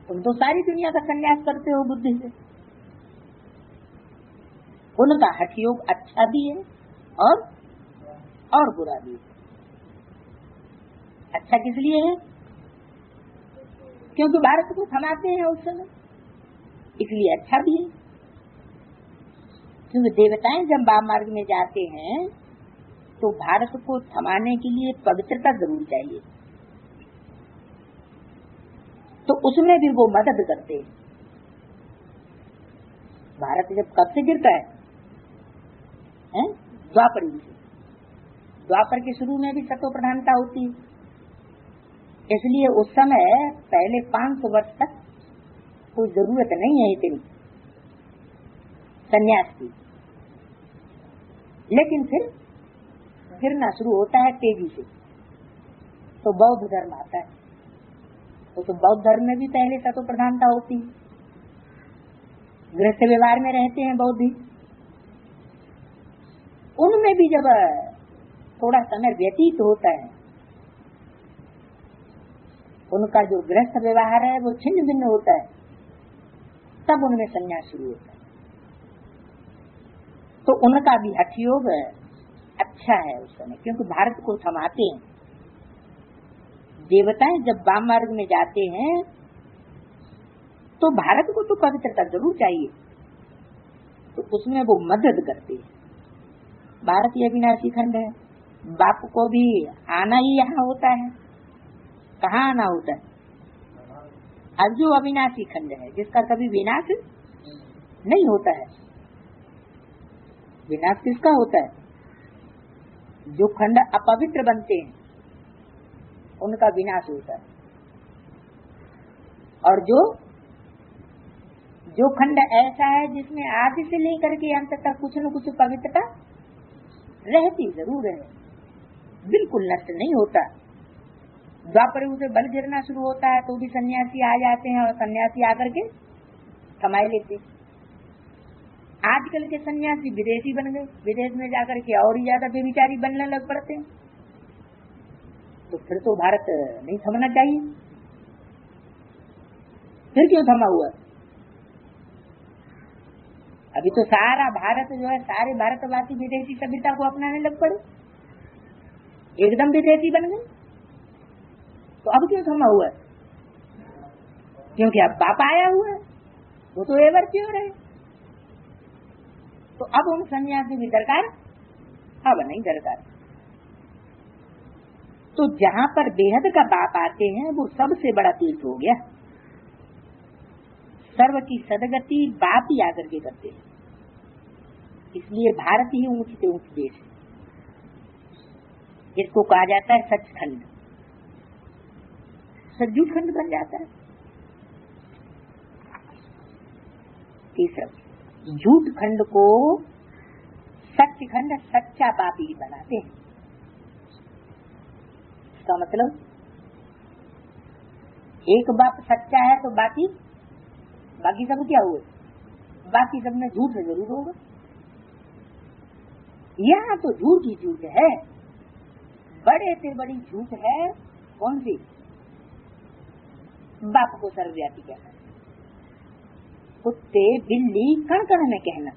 तुम तो सारी दुनिया का संन्यास करते हो बुद्धि से। उनका हठ योग अच्छा भी है और बुरा भी है। अच्छा किस लिए है? क्योंकि भारत को थमाते हैं उस समय, इसलिए अच्छा भी है। क्योंकि देवताएं जब वाम मार्ग में जाते हैं तो भारत को थमाने के लिए पवित्रता जरूर चाहिए, तो उसमें भी वो मदद करते हैं। भारत जब कब से गिरता है? द्वापर युग से। द्वापर के शुरू में भी सतो प्रधानता होती है, इसलिए उस समय पहले 500 वर्ष तक कोई जरूरत नहीं है इतनी संन्यास की। लेकिन फिर गिरना शुरू होता है तेजी से, तो बौद्ध धर्म आता है। तो बौद्ध धर्म में भी पहले सतो प्रधानता होती है, गृहस्थ व्यवहार में रहते हैं बौद्ध। उनमें भी जब थोड़ा समय व्यतीत होता है, उनका जो गृहस्थ व्यवहार है वो छिन्न भिन्न होता है, तब उनमें संन्यास शुरू होता है। तो उनका भी हठ योग अच्छा है उस समय, क्योंकि भारत को थमाते हैं। देवताएं जब वाम मार्ग में जाते हैं तो भारत को तो पवित्रता जरूर चाहिए, तो उसमें वो मदद करते हैं। भारत ये अविनाशी खंड है, बाप को भी आना ही यहाँ होता है। कहाँ आना होता है? अब जो अविनाशी खंड है जिसका कभी विनाश नहीं होता है। विनाश किसका होता है? जो खंड अपवित्र बनते हैं उनका विनाश होता है, और जो खंड ऐसा है जिसमें आदि से लेकर के अंत तक कुछ न कुछ पवित्रता रहती जरूर है, बिल्कुल नष्ट नहीं होता। द्वापर युग से बल गिरना शुरू होता है तो भी सन्यासी आ जाते हैं, और सन्यासी आकर के कमाई लेते। आजकल के सन्यासी विदेशी बन गए, विदेश में जाकर के और ही ज्यादा बेविचारी बनने लग पड़ते हैं। तो फिर तो भारत नहीं थमना चाहिए। फिर क्यों थमा हुआ? अभी तो सारा भारत जो है, सारे भारतवासी विदेशी सभ्यता को अपनाने लग पड़े, एकदम विदेशी बन गए। तो अब क्यों थमा हुआ है? क्योंकि अब बाप आया हुआ है, वो तो एवर प्योर है। तो अब उन सन्यासी भी दरकार, अब नहीं दरकार। तो जहाँ पर बेहद का बाप आते हैं वो सबसे बड़ा तीर्थ हो गया। सर्व की सदगति बाप ही आकर के करते हैं, इसलिए भारत ही ऊंच से ऊंच देश है। इसको कहा जाता है सचखंड, सज्जू खंड बन जाता है। तीसरा झूठ खंड को सचखंड, सच्चा बाप ही बनाते हैं। इसका मतलब एक बाप सच्चा है तो बाकी सब क्या हुए? बाकी सब में झूठ जरूर होगा। यहाँ तो झूठ ही झूठ है, बड़े से बड़ी झूठ है। कौन सी? बाप को सर्वव्यापी कहना, कुत्ते बिल्ली कण कण में कहना।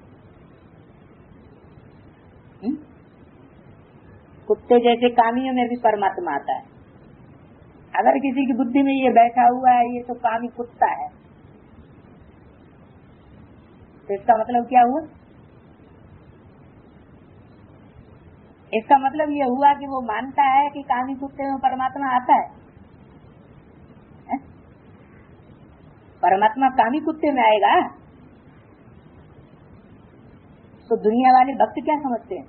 कुत्ते जैसे कामियों में भी परमात्मा आता है। अगर किसी की बुद्धि में ये बैठा हुआ है ये तो कामी कुत्ता है, तो इसका मतलब क्या हुआ? इसका मतलब ये हुआ कि वो मानता है कि कामी कुत्ते में परमात्मा आता है। परमात्मा कामी कुत्ते में आएगा तो दुनिया वाले भक्त क्या समझते हैं?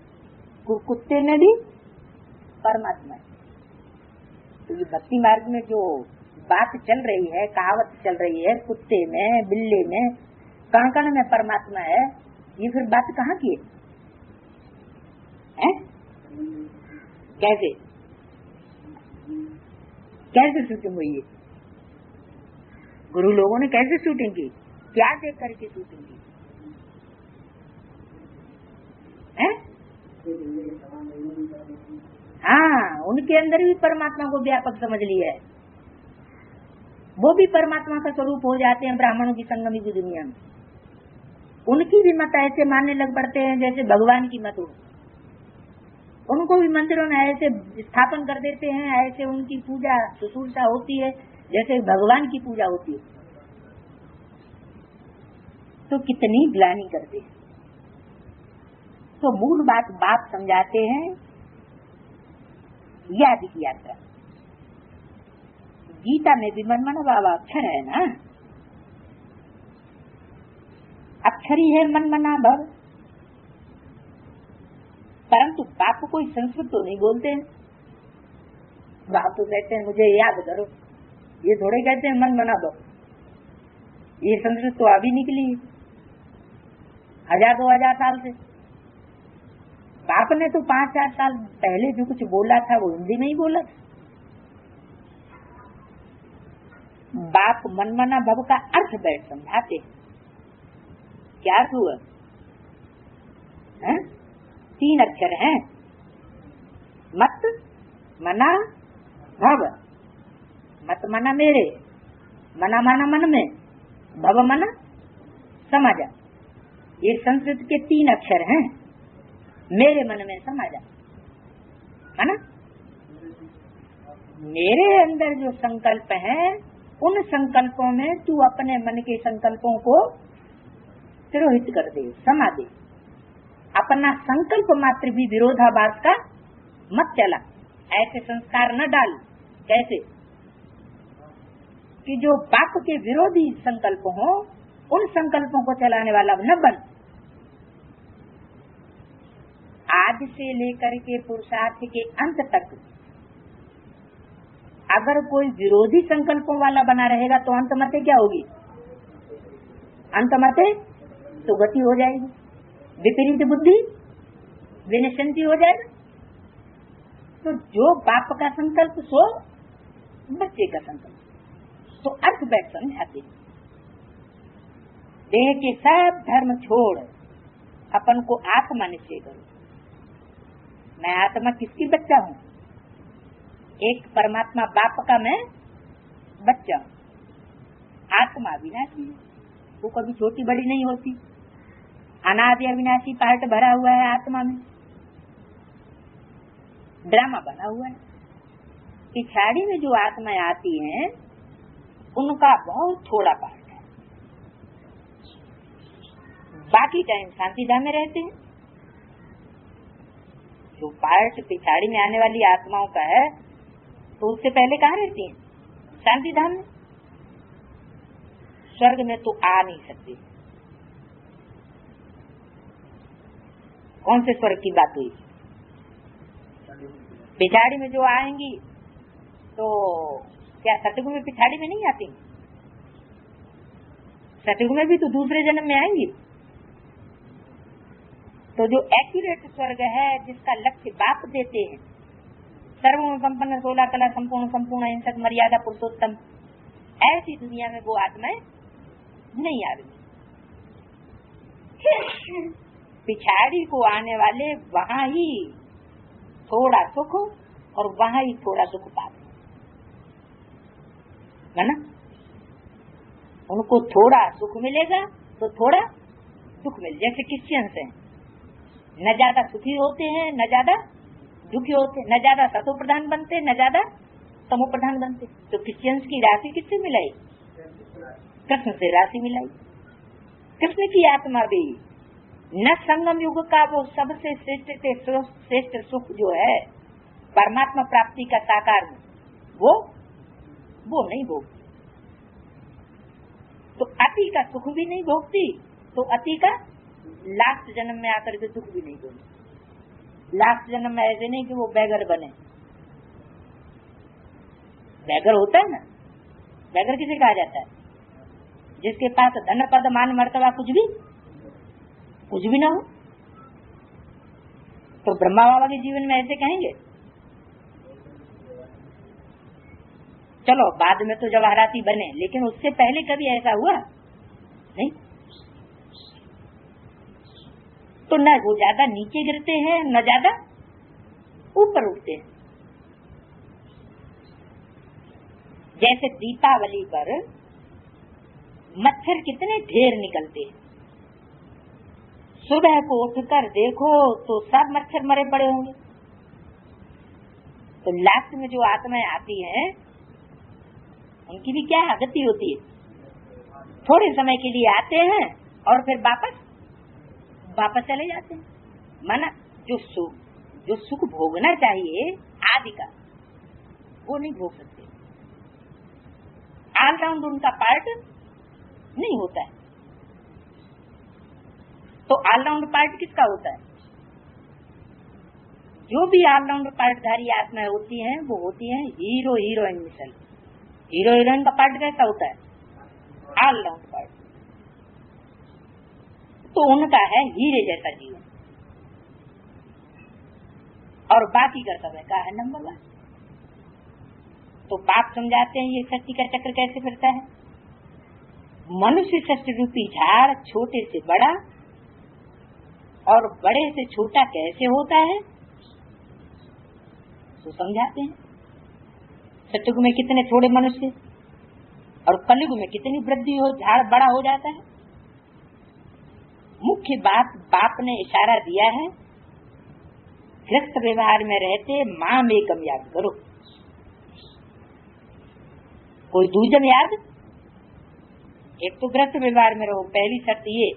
कुत्ते में भी परमात्मा है। तो ये भक्ति मार्ग में जो बात चल रही है, कहावत चल रही है, कुत्ते में बिल्ली में कण कण में परमात्मा है, ये फिर बात कहाँ की है? कैसे कैसे शूटिंग हुई है? गुरु लोगों ने कैसे शूटिंग की? क्या देख करके शूटिंग की है? हाँ, उनके अंदर भी परमात्मा को व्यापक समझ लिया है। वो भी परमात्मा का स्वरूप हो जाते हैं ब्राह्मणों की संगमी की दुनिया में। उनकी भी मत ऐसे मानने लग पड़ते हैं जैसे भगवान की मत हो। उनको भी मंदिरों में ऐसे स्थापन कर देते हैं, ऐसे उनकी पूजा शुश्रूषा होती है जैसे भगवान की पूजा होती है। तो कितनी ग्लानि करते हैं। तो मूल बात बाप समझाते हैं, याद किया था। गीता में भी मनमना बाबा अक्षर है ना, अक्षरी है मनमना भव। परंतु बाप कोई संस्कृत तो नहीं बोलते हैं। बाप तो कहते हैं मुझे याद करो, ये थोड़े कहते हैं मन मना दो। ये संस्कृत तो अभी निकली 1000-2000 साल से। बाप ने तो 5-4 साल पहले जो कुछ बोला था वो हिंदी में ही बोला था। बाप मनमना भव का अर्थ बैठ समझाते। क्या अर्थ हुआ? 3 अक्षर हैं, मत मना भव। मत मना मेरे, मना माना मन में, भव मना समा जा। ये संस्कृत के 3 अक्षर हैं। मेरे मन में समा जा, है ना? मेरे अंदर जो संकल्प है उन संकल्पों में तू अपने मन के संकल्पों को तिरोहित कर दे, समा दे। अपना संकल्प मात्र भी विरोधाभास का मत चला। ऐसे संस्कार न डाल। कैसे? कि जो बाप के विरोधी संकल्प हो उन संकल्पों को चलाने वाला न बन। आज से लेकर के पुरुषार्थ के अंत तक अगर कोई विरोधी संकल्पों वाला बना रहेगा तो अंत मते क्या होगी? अंत मते तो गति हो जाएगी, विपरीत बुद्धि विनशंति हो जाएगा। तो जो बाप का संकल्प सो बच्चे का संकल्प। तो अर्थ बैठ समझाते, देह के सब धर्म छोड़ अपन को आत्मा निश्चय करो। मैं आत्मा किसकी बच्चा हूँ? एक परमात्मा बाप का मैं बच्चा हूँ। आत्मा अविनाशी है, वो कभी छोटी बड़ी नहीं होती। अनादि अविनाशी पार्ट भरा हुआ है आत्मा में, ड्रामा बना हुआ है। पिछाड़ी में जो आत्माएं आती हैं उनका बहुत थोड़ा पार्ट है, बाकी टाइम शांति धाम में रहते हैं। जो पार्ट पिछाड़ी में आने वाली आत्माओं का है तो उससे पहले कहाँ रहती हैं? शांति धाम में। स्वर्ग में तो आ नहीं सकती। कौन से स्वर्ग की बात हुई? पिछाड़ी में जो आएंगी तो क्या सतयुग में पिछाड़ी में नहीं आती? सतयुग में भी तो दूसरे जन्म में आएंगी। तो जो एक्यूरेट स्वर्ग है जिसका लक्ष्य बाप देते हैं, सर्वगुण संपन्न 16 कला संपूर्ण संपूर्ण अहिंसक मर्यादा पुरुषोत्तम, ऐसी दुनिया में वो आत्माएं नहीं आ रही। पिछाड़ी को आने वाले वहाँ ही थोड़ा सुख और वहाँ ही थोड़ा दुख पाते है ना। उनको थोड़ा सुख मिलेगा तो थोड़ा दुख मिले। जैसे क्रिश्चियंस हैं, न ज्यादा सुखी होते हैं न ज्यादा दुखी होते, न ज्यादा सतो प्रधान बनते न ज्यादा तमो प्रधान बनते। तो क्रिश्चियंस की राशि किससे मिलाई? कृष्ण से राशि मिलाई। कृष्ण की आत्मा भी न संगम युग का वो सबसे श्रेष्ठ सुख जो है परमात्मा प्राप्ति का साकार में, वो नहीं भोगती। तो अति का सुख भी नहीं भोगती, तो अति का लास्ट जन्म में आकर के दुख भी नहीं भोगती। लास्ट जन्म में ऐसे नहीं कि वो बैगर बने। बैगर होता है ना, बैगर किसे कहा जाता है? जिसके पास धन पद मान मर्तबा कुछ भी ना हो। तो ब्रह्मा बाबा के जीवन में ऐसे कहेंगे? चलो बाद में तो जवाहराती बने, लेकिन उससे पहले कभी ऐसा हुआ नहीं। तो न वो ज्यादा नीचे गिरते हैं न ज्यादा ऊपर उठते हैं। जैसे दीपावली पर मच्छर कितने ढेर निकलते हैं, सुबह को उठकर देखो तो सब मच्छर मरे पड़े होंगे। तो लास्ट में जो आत्माएं आती हैं उनकी भी क्या गति होती है? थोड़े समय के लिए आते हैं और फिर वापस चले जाते हैं। माना जो सुख भोगना चाहिए आदि का, वो नहीं भोग सकते। ऑलराउंड उनका पार्ट नहीं होता है। तो ऑलराउंड पार्ट किसका होता है? जो भी ऑलराउंड पार्टधारी आत्माएं होती हैं वो होती हैं हीरो हीरोइन मिसल। हीरो हीरोइन का पार्ट कैसा होता है? All round part. तो उनका है हीरे जैसा जीवन और बाकी का समय का है नंबर 1। तो बाप समझाते हैं ये सृष्टि का चक्र कैसे फिरता है। मनुष्य सृष्टि रूपी झाड़ छोटे से बड़ा और बड़े से छोटा कैसे होता है तो समझाते हैं। सतयुग में कितने थोड़े मनुष्य और कलयुग में कितनी वृद्धि हो, झाड़ बड़ा हो जाता है। मुख्य बात बाप ने इशारा दिया है, गृहस्थ व्यवहार में रहते माम एकम याद करो। कोई दूजन याद? एक तो गृहस्थ व्यवहार में रहो, पहली शर्त ये,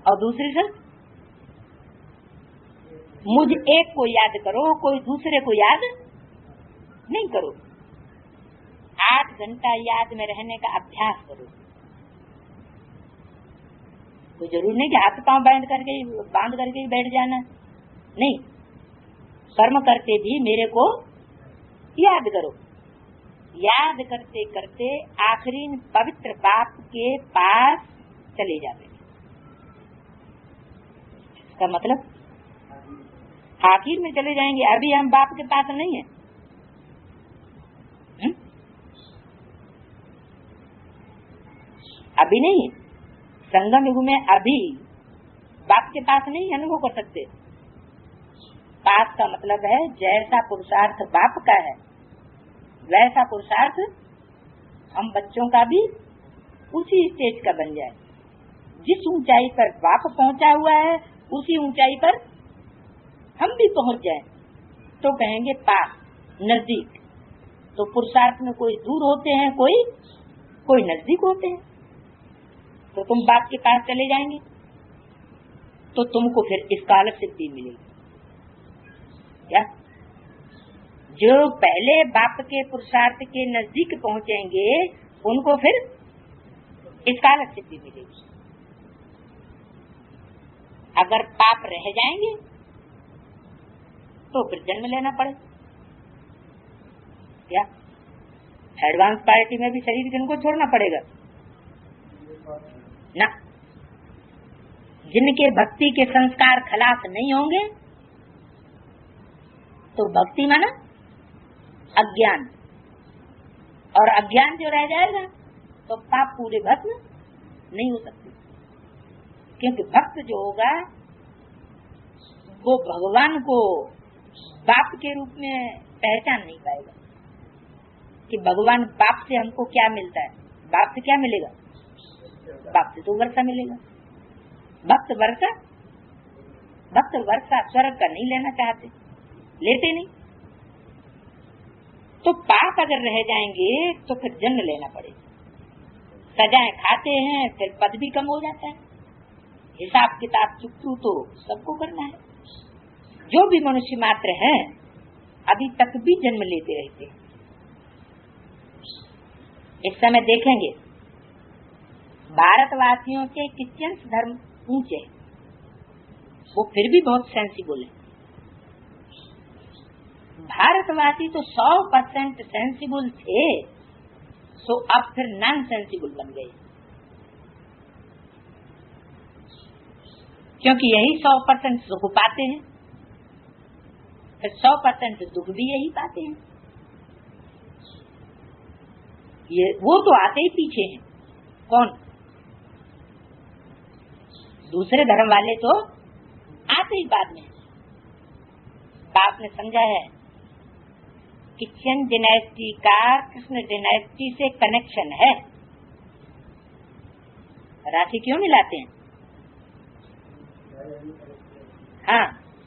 और दूसरी शर्त मुझ एक को याद करो, कोई दूसरे को याद नहीं करो। 8 घंटा याद में रहने का अभ्यास करो। कोई जरूर नहीं कि हाथ पांव बांध करके ही बैठ जाना, नहीं। कर्म करते भी मेरे को याद करो। याद करते करते आखिरी पवित्र बाप के पास चले जाते। इसका मतलब आखिर में चले जाएंगे। अभी हम बाप के पास नहीं है। अभी नहीं है। संगम युग में अभी बाप के पास नहीं अनुभव कर सकते। पास का मतलब है जैसा पुरुषार्थ बाप का है वैसा पुरुषार्थ हम बच्चों का भी उसी स्टेज का बन जाए। जिस ऊंचाई पर बाप पहुंचा हुआ है उसी ऊंचाई पर हम भी पहुंच जाए तो कहेंगे पास, नजदीक। तो पुरुषार्थ में कोई दूर होते हैं, कोई नजदीक होते हैं। तो तुम बाप के पास चले जाएंगे तो तुमको फिर स्कॉलरशिप भी मिलेगी। क्या? जो पहले बाप के पुरुषार्थ के नजदीक पहुंचेंगे उनको फिर स्कॉलरशिप भी मिलेगी। अगर पाप रह जाएंगे तो फिर जन्म लेना पड़े। क्या? एडवांस पार्टी में भी शरीर जिनको छोड़ना पड़ेगा ना। जिनके भक्ति के संस्कार खलास नहीं होंगे तो भक्ति माना अज्ञान, और अज्ञान जो रह जाएगा तो पाप पूरे भस्म नहीं हो सकते। क्योंकि भक्त जो होगा वो भगवान को बाप के रूप में पहचान नहीं पाएगा कि भगवान बाप से हमको क्या मिलता है। बाप से क्या मिलेगा? बाप से तो वर्षा मिलेगा। भक्त वर्षा स्वर्ग का नहीं लेना चाहते, लेते नहीं। तो पाप अगर रह जाएंगे तो फिर जन्म लेना पड़ेगा। सजाएं खाते हैं, फिर पद भी कम हो जाता है। हिसाब किताब चुकतू तो सबको करना है। जो भी मनुष्य मात्र हैं अभी तक भी जन्म लेते रहते हैं। इस समय देखेंगे भारतवासियों के क्रिश्चियन धर्म ऊंचे, वो फिर भी बहुत सेंसिबल है। भारतवासी तो 100% सेंसिबल थे, सो अब फिर नॉन सेंसिबल बन गए, क्योंकि यही 100% सुख पाते हैं, फिर 100% दुख भी यही पाते हैं। ये वो तो आते ही पीछे हैं। कौन? दूसरे धर्म वाले तो आते ही बाद में। बाप ने समझा है क्रिश्चियन डायनेस्टी का कृष्ण डायनेस्टी से कनेक्शन है। राखी क्यों मिलाते हैं? हाँ,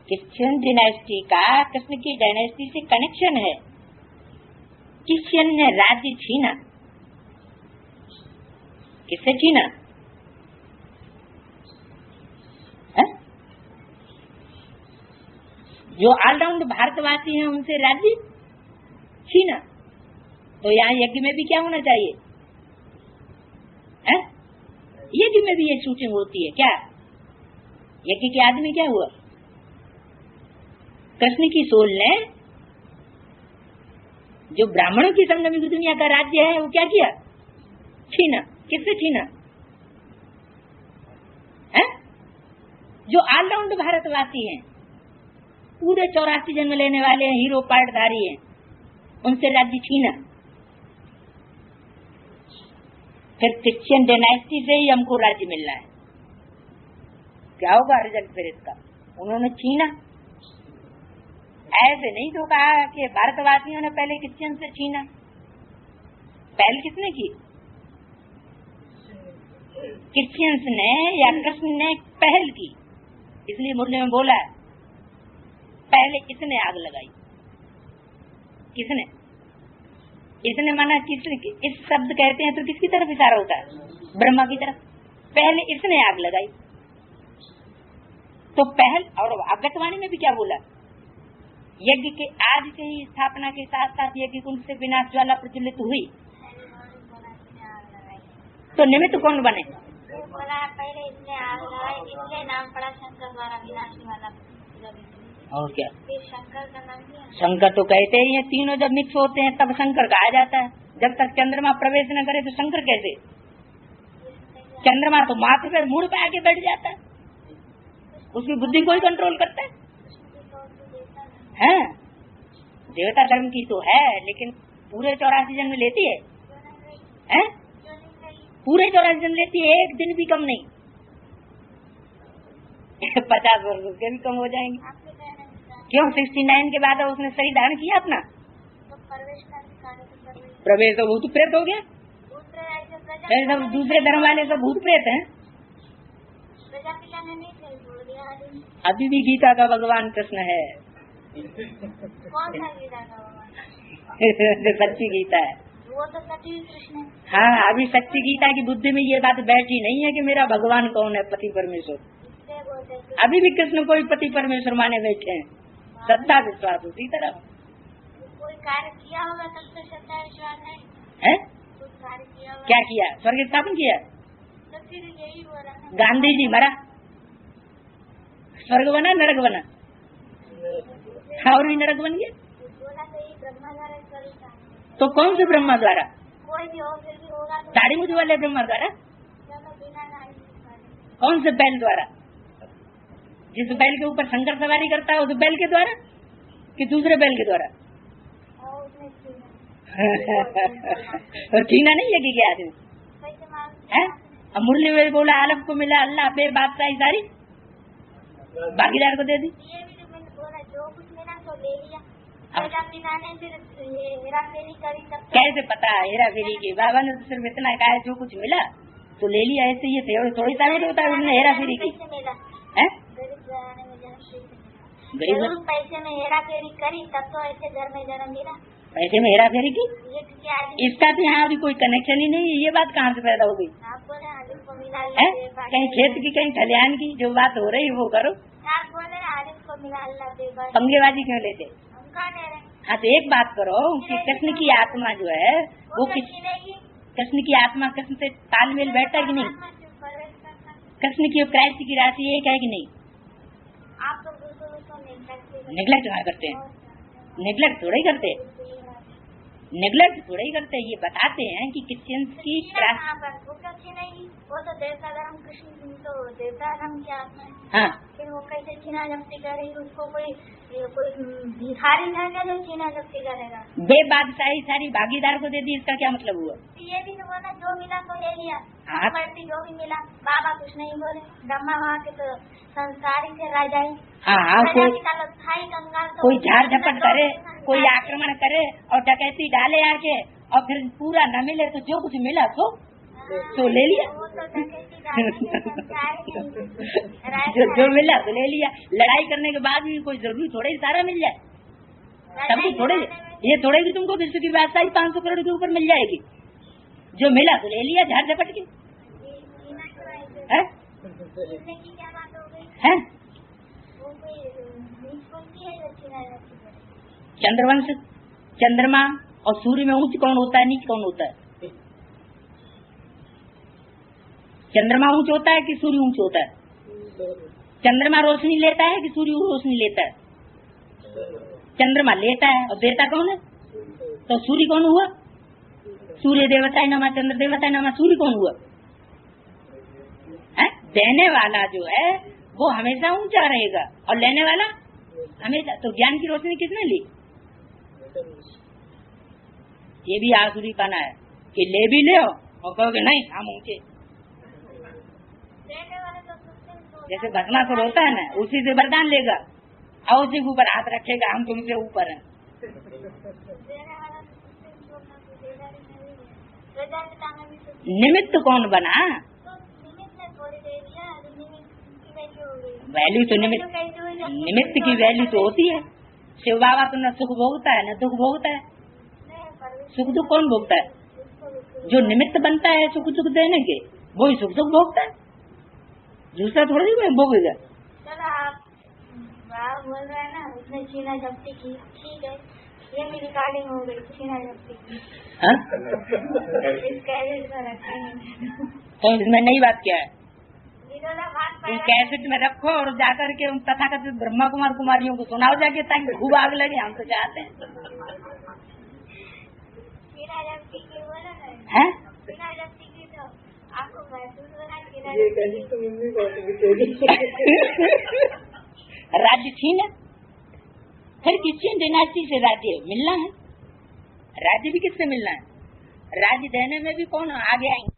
क्रिश्चियन डायनेस्टी का कृष्ण की डायनेस्टी से कनेक्शन है। क्रिश्चियन ने राज्य छीना, किससे छीना? जो ऑलराउंड भारतवासी हैं उनसे राज्य छीना। तो यहाँ यज्ञ में भी क्या होना चाहिए? यज्ञ में भी ये शूटिंग होती है क्या? यज्ञ के आदमी क्या हुआ? कृष्ण की सोल ने जो ब्राह्मणों की संगम की दुनिया का राज्य है वो क्या किया? छीना। किससे छीना? जो ऑलराउंड भारतवासी हैं, पूरे 84 जन्म लेने वाले हैं, हीरो पार्टधारी हैं, उनसे राज्य छीना। फिर क्रिश्चियन डायनेस्टी से ही हमको राज्य मिलना है। क्या होगा रिजल्ट फिर इसका? उन्होंने छीना। ऐसे नहीं तो कहा कि भारतवासियों ने पहले क्रिश्चियन से छीना। पहल किसने की? क्रिश्चियंस ने या कृष्ण ने पहल की। इसलिए मुरली में बोला है पहले इसने आग लगाई। किसने? इसने माना किसने? इस शब्द कहते हैं तो किसकी तरफ इशारा होता है? ब्रह्मा की तरफ। पहले इसने आग लगाई। तो पहल। और आगतवाणी में भी क्या बोला? यज्ञ के आज से ही स्थापना के साथ साथ यज्ञ कुंड से विनाश ज्वाला प्रज्वलित हुई। तो निमित्त कौन बने? बोला पहले इसने आग लगाई, इसलिए नाम पड़ा शंकर द्वारा विनाश वाला। और क्या? शंकर का नाम दिया। शंकर तो कहते ही हैं, तीनों जब मिक्स होते हैं तब शंकर कहा जाता है। जब तक चंद्रमा प्रवेश न करे तो शंकर कैसे? चंद्रमा तो माथे पर मुड़ पे आके बैठ जाता है, उसकी बुद्धि कोई कंट्रोल करता है? देवता धर्म की तो है, लेकिन पूरे 84 जन्म लेती है? पूरे 84 जन्म लेती है, एक दिन भी कम नहीं। 50 वर्ष उसके भी कम हो जाएंगे। क्यों? 69 के बाद उसने शरीर धारण किया अपना। तो प्रवेश तो भूत प्रेत हो गया। सब दूसरे धर्म वाले सब भूत प्रेत हैं। अभी भी गीता का भगवान कृष्ण है। कौन सा गीता का भगवान? सच्ची गीता है वो तो सच्ची कृष्ण। हाँ, अभी सच्ची गीता की बुद्धि में ये बात बैठी नहीं है कि मेरा भगवान कौन है, पति परमेश्वर। अभी भी कृष्ण को ही पति परमेश्वर माने बैठे हैं। श्रद्धा विश्वास उसी तरह। कोई कार्य किया होगा तब तो श्रद्धा विश्वास है? कुछ कार्य किया होगा। क्या किया? स्वर्ग स्थापन किया। तो फिर यही हो रहा है। गांधी जी मरा, स्वर्ग बना नरक बना, और भी नरक बन गया। बोला तो ये ब्रह्मा द्वारा स्वर्ग। तो कौन से ब्रह्मा द्वारा? कोई भी हो फिर भी होगा। दाढ़ी मुझ वाले ब्रह्मा द्वारा? बिना नारी। कौन से बैल द्वारा? जिस बैल के ऊपर शंकर सवारी करता है उस बैल के द्वारा कि दूसरे बैल के द्वारा? और छीना नहीं है कि क्या आदमी है? अब मुरली में बोला आलम को मिला अल्लाह बे बादशाही सारी। भागीदार को दे दी। ये भी तो मैंने बोला जो कुछ मिला तो ले लिया। पिता ने फिर हेरा फेरी करी तब कैसे पता हेरा फेरी की? बाबा ने तो सिर्फ इतना कहा जो कुछ मिला तो ले लिया, ऐसे ये थोड़ी साबित होता है उसने हेरा फेरी की है। गरीब पैसे में हेरा फेरी करी तब तो ऐसे घर में जन्म मिला। पैसे में हेरा फेरी की? इसका तो यहाँ भी कोई कनेक्शन ही नहीं है। ये बात कहाँ से पैदा हो गई? आप बोले आलिफ को मिला है कहीं खेत की कहीं खलिहान की जो बात हो रही वो करो। आप बोले आलिफ को मिला अल्लाह दे। पंगेबाजी क्यों लेते? हाँ तो एक बात करो कि कृष्ण की आत्मा जो है वो कृष्ण की आत्मा कृष्ण से तालमेल बैठता है कि नहीं? कृष्ण की क्राइस्ट की राशि एक है कि नहीं? आप तो बिल्कुल नेग्लेक्ट कहाँ करते हैं? नेग्लेक्ट थोड़ा ही करते, नेग्लेक्ट थोड़ा ही करते। ये बताते हैं कि क्रिश्चियंस की वो तो देवता धर्म कृष्ण तो देवता धर्म की आत्मा है। हाँ फिर वो कैसे छीना जब्ती कर रही? उसको कोई भिखारी है क्या जो छीना जब्ती करेगा? बेबादशाही सारी भागीदार को दे दी, इसका क्या मतलब हुआ? ये भी तो बोला जो मिला तो ले लिया। हाँ जो भी मिला बाबा कुछ नहीं बोले। ब्रह्मा वहाँ के तो संसारी से राजा है। हाँ कोई झाड़ झपट करे, कोई हाँ। आक्रमण करे और डकैती डाले आके और फिर पूरा न मिले तो जो कुछ मिला तो ले लिया। जो मिला तो ले लिया। लड़ाई करने के बाद भी कोई जरूरी थोड़े ही सारा मिल जाए। सब कुछ थोड़े, ये थोड़े भी तुमको विश्व की व्यवसायी 500 करोड़ के ऊपर मिल जाएगी। जो मिला तो ले लिया झाड़ झपट के। है चंद्रवंश, चंद्रमा और सूर्य में ऊंच कौन होता है नीच कौन होता है? चंद्रमा ऊंच होता है कि सूर्य ऊंच होता है? चंद्रमा रोशनी लेता है कि सूर्य रोशनी लेता है? चंद्रमा लेता है और देता कौन है? तो सूर्य कौन हुआ? सूर्य देवता नमा चंद्र देवता नमा सूर्य कौन हुआ? है देने वाला जो है वो हमेशा ऊंचा रहेगा और लेने वाला हमेशा। तो ज्ञान की रोशनी किसने ली? ये भी आसुरी पना है कि ले भी ले और कहोगे नहीं हम ऊंचे। जैसे भस्मासुर होता है ना उसी से वरदान लेगा और उसी के ऊपर हाथ रखेगा हम तुमसे ऊपर हैं। निमित्त कौन बना? वैल्यू तो निमित्त की वैल्यू तो होती है। शिव बाबा तो न सुख भोगता है न दुख भोगता है। सुख दुख कौन भोगता है? जो निमित्त बनता है सुख दुख देने के वो ही सुख दुख भोगता है। दूसरा थोड़ी कोई भोगेगा। चलो आप बोल रहे हैं ना उसने छीना जब्ती की, ठीक है ये भी रिकॉर्डिंग हो गई छीना जब्ती की। तो इसमें नई बात क्या है? कैसेट में रखो और जाकर के उन तथाकथित ब्रह्मा कुमार कुमारियों को सुनाओ जाके ताकि खूब आग लगे। हम तो चाहते हैं आपको महसूस हो रहा राज्य छीना, फिर क्रिश्चियन डिनास्टी से राज्य मिलना है। राज्य भी किससे मिलना है? राज्य देने में भी कौन आगे आएंगे?